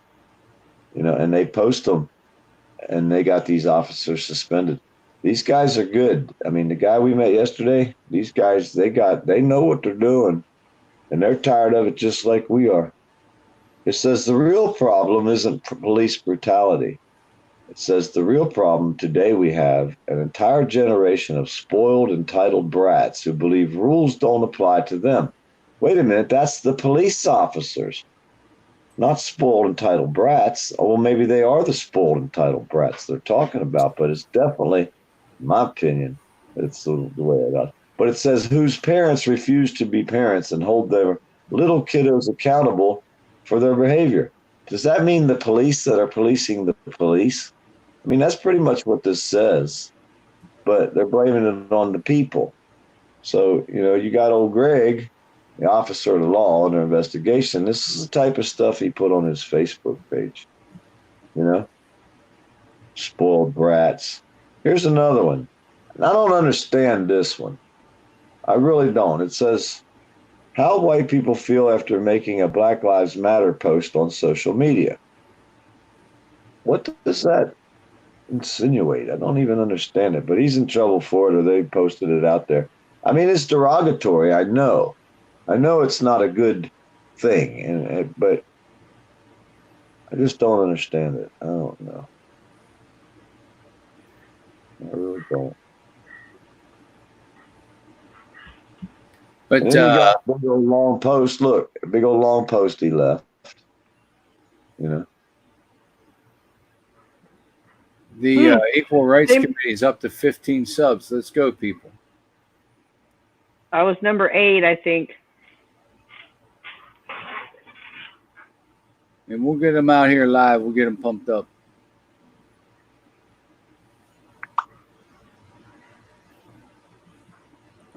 and they post them, and they got these officers suspended. These guys are good. I mean, the guy we met yesterday, these guys, they know what they're doing, and they're tired of it just like we are. It says the real problem isn't police brutality. It says the real problem today we have an entire generation of spoiled, entitled brats who believe rules don't apply to them. Wait a minute, that's the police officers, not spoiled, entitled brats. Oh, well, maybe they are the spoiled, entitled brats they're talking about, but it's definitely, in my opinion, it's the way it is. But it says whose parents refuse to be parents and hold their little kiddos accountable for their behavior. Does that mean the police that are policing the police? I mean, that's pretty much what this says, but they're blaming it on the people. So, you got old Greg, the officer of the law under investigation. This is the type of stuff he put on his Facebook page. Spoiled brats. Here's another one. And I don't understand this one. I really don't. It says, how white people feel after making a Black Lives Matter post on social media. What does that insinuate? I don't even understand it, but he's in trouble for it, or they posted it out there. I mean, it's derogatory. I know it's not a good thing, but I just don't understand it. I don't know. I really don't. But and then you got a big old long post. Look, a big old long post he left. the Equal Rights Committee is up to 15 subs. Let's go, people. I was number 8, I think. And we'll get them out here live. We'll get them pumped up.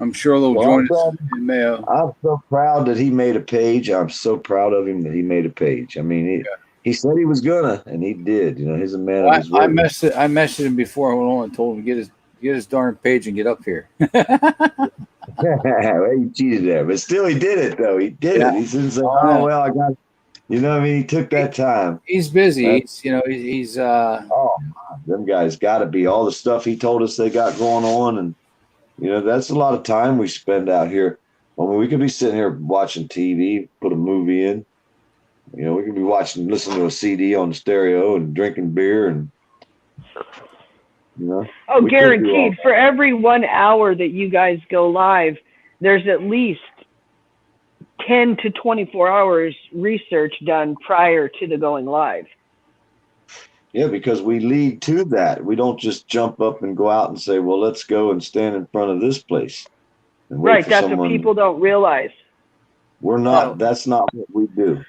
I'm sure they'll join us in Mayo. I'm so proud that he made a page. I'm so proud of him that he made a page. I mean, he said he was gonna, and he did. He's a man of his word. I messaged him before I went on and told him to get his darn page and get up here. Well, he cheated there, but still, he did it though. He did it. He didn't say, "Oh well, I got." I mean, he took that time. He's busy. He's Oh, them guys got to be all the stuff he told us they got going on, and that's a lot of time we spend out here. I mean, we could be sitting here watching TV, put a movie in. We could be listening to a CD on the stereo and drinking beer and, Oh, guaranteed. For every 1 hour that you guys go live, there's at least 10 to 24 hours research done prior to the going live. Yeah, because we lead to that. We don't just jump up and go out and say, well, let's go and stand in front of this place. And wait Right, for that's someone. what people don't realize. We're not, that's not what we do.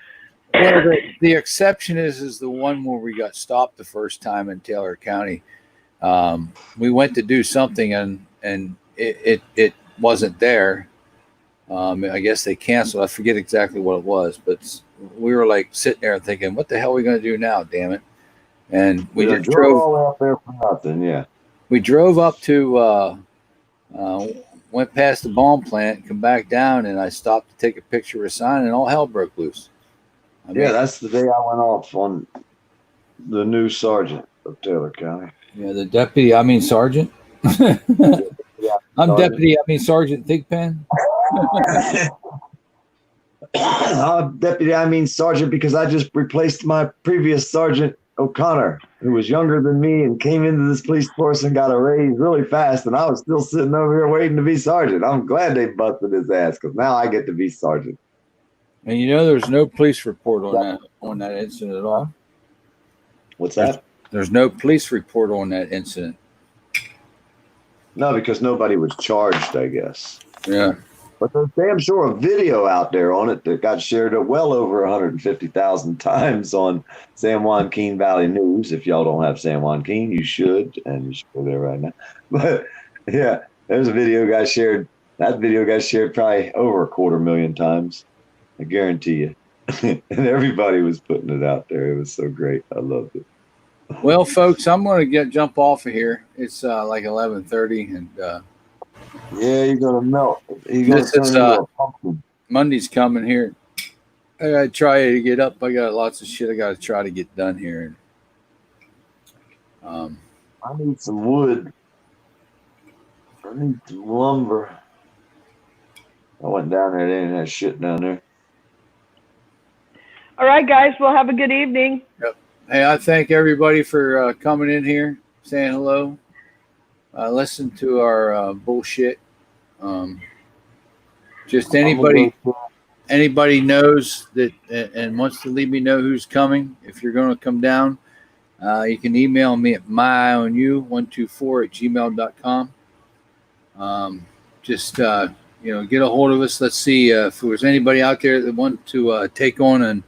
Well, the exception is the one where we got stopped the first time in Taylor County. we went to do something and it wasn't there. I guess they canceled. I forget exactly what it was, but we were like sitting there thinking, what the hell are we going to do now? Damn it. And we just drove all the way up there for nothing. Yeah. We drove up to, went past the bomb plant, come back down, and I stopped to take a picture of a sign, and all hell broke loose. I mean, that's the day I went off on the new sergeant of Taylor County. Yeah, the deputy, I mean sergeant. I'm sergeant. deputy, I mean Sergeant Thigpen. Deputy, I mean sergeant, because I just replaced my previous Sergeant O'Connor, who was younger than me and came into this police force and got a raise really fast, and I was still sitting over here waiting to be sergeant. I'm glad they busted his ass, because now I get to be sergeant. And you know, there's no police report on that incident at all. What's that? There's no police report on that incident. No, because nobody was charged, I guess. Yeah. But there's damn sure a video out there on it that got shared well over 150,000 times on San Joaquin Valley News. If y'all don't have San Joaquin, you should, and you should go there right now. But yeah, there's a video got shared. That video got shared probably over 250,000 times. I guarantee you. And everybody was putting it out there. It was so great. I loved it. Well, folks, I'm going to jump off of here. It's like 11:30, and yeah, you're gonna melt. This is Monday's coming here. I gotta try to get up. I got lots of shit I gotta try to get done here. I need some wood. I need some lumber. I went down there. They didn't have shit down there. All right, guys. Well, have a good evening. Yep. Hey, I thank everybody for coming in here, saying hello. Listen to our bullshit. Just anybody knows that and wants to let me know who's coming. If you're going to come down, you can email me at myeyeonyou124@gmail.com. Just get a hold of us. Let's see if there's anybody out there that want to take on and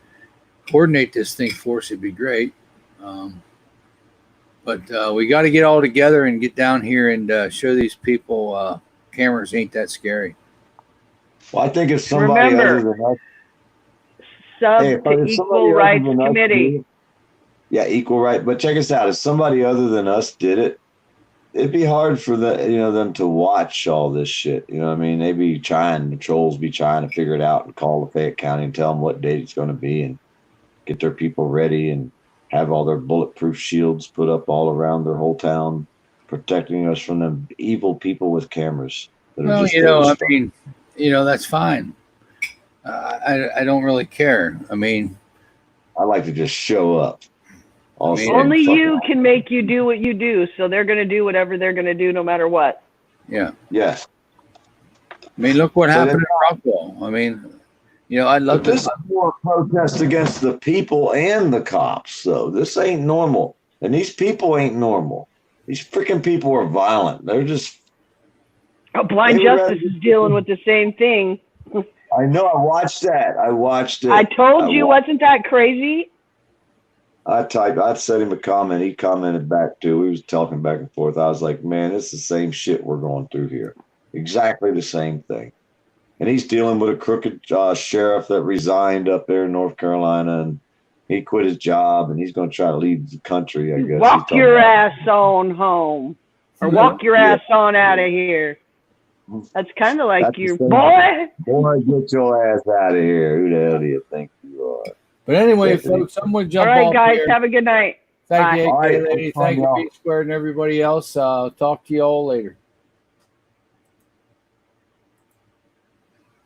coordinate this thing for us. It'd be great. But we got to get all together and get down here and show these people cameras ain't that scary. Well, I think if somebody other than us, to Equal Rights Committee. Equal right. But check us out. If somebody other than us did it, it'd be hard for them to watch all this shit. You know what I mean? They be trying, the trolls be trying to figure it out and call the Fayette County and tell them what date it's going to be and get their people ready and have all their bulletproof shields put up all around their whole town, protecting us from them evil people with cameras. Well, that's fine. I don't really care. I mean, I like to just show up. Only you can make you do what you do, so they're going to do whatever they're going to do no matter what. Yeah. Yes. I mean, look what happened in Rockwell. I mean, I'd love to. This is more a protest against the people and the cops, so this ain't normal. And these people ain't normal. These freaking people are violent. They're just... Blind Justice is dealing with the same thing. I know. I watched that. I watched it. I told you, wasn't that crazy? I sent him a comment. He commented back too. We was talking back and forth. I was like, man, it's the same shit we're going through here. Exactly the same thing. And he's dealing with a crooked sheriff that resigned up there in North Carolina, and he quit his job, and he's going to try to lead the country, I guess. Walk your ass on home, or walk your ass on out of here. That's kind of like your boy. Boy, get your ass out of here. Who the hell do you think you are? But anyway, folks, I'm going to jump off. All right, guys, here. have a good night. Thank Bye. you, lady. Thank you, B Squared, and everybody else. Talk to you all later.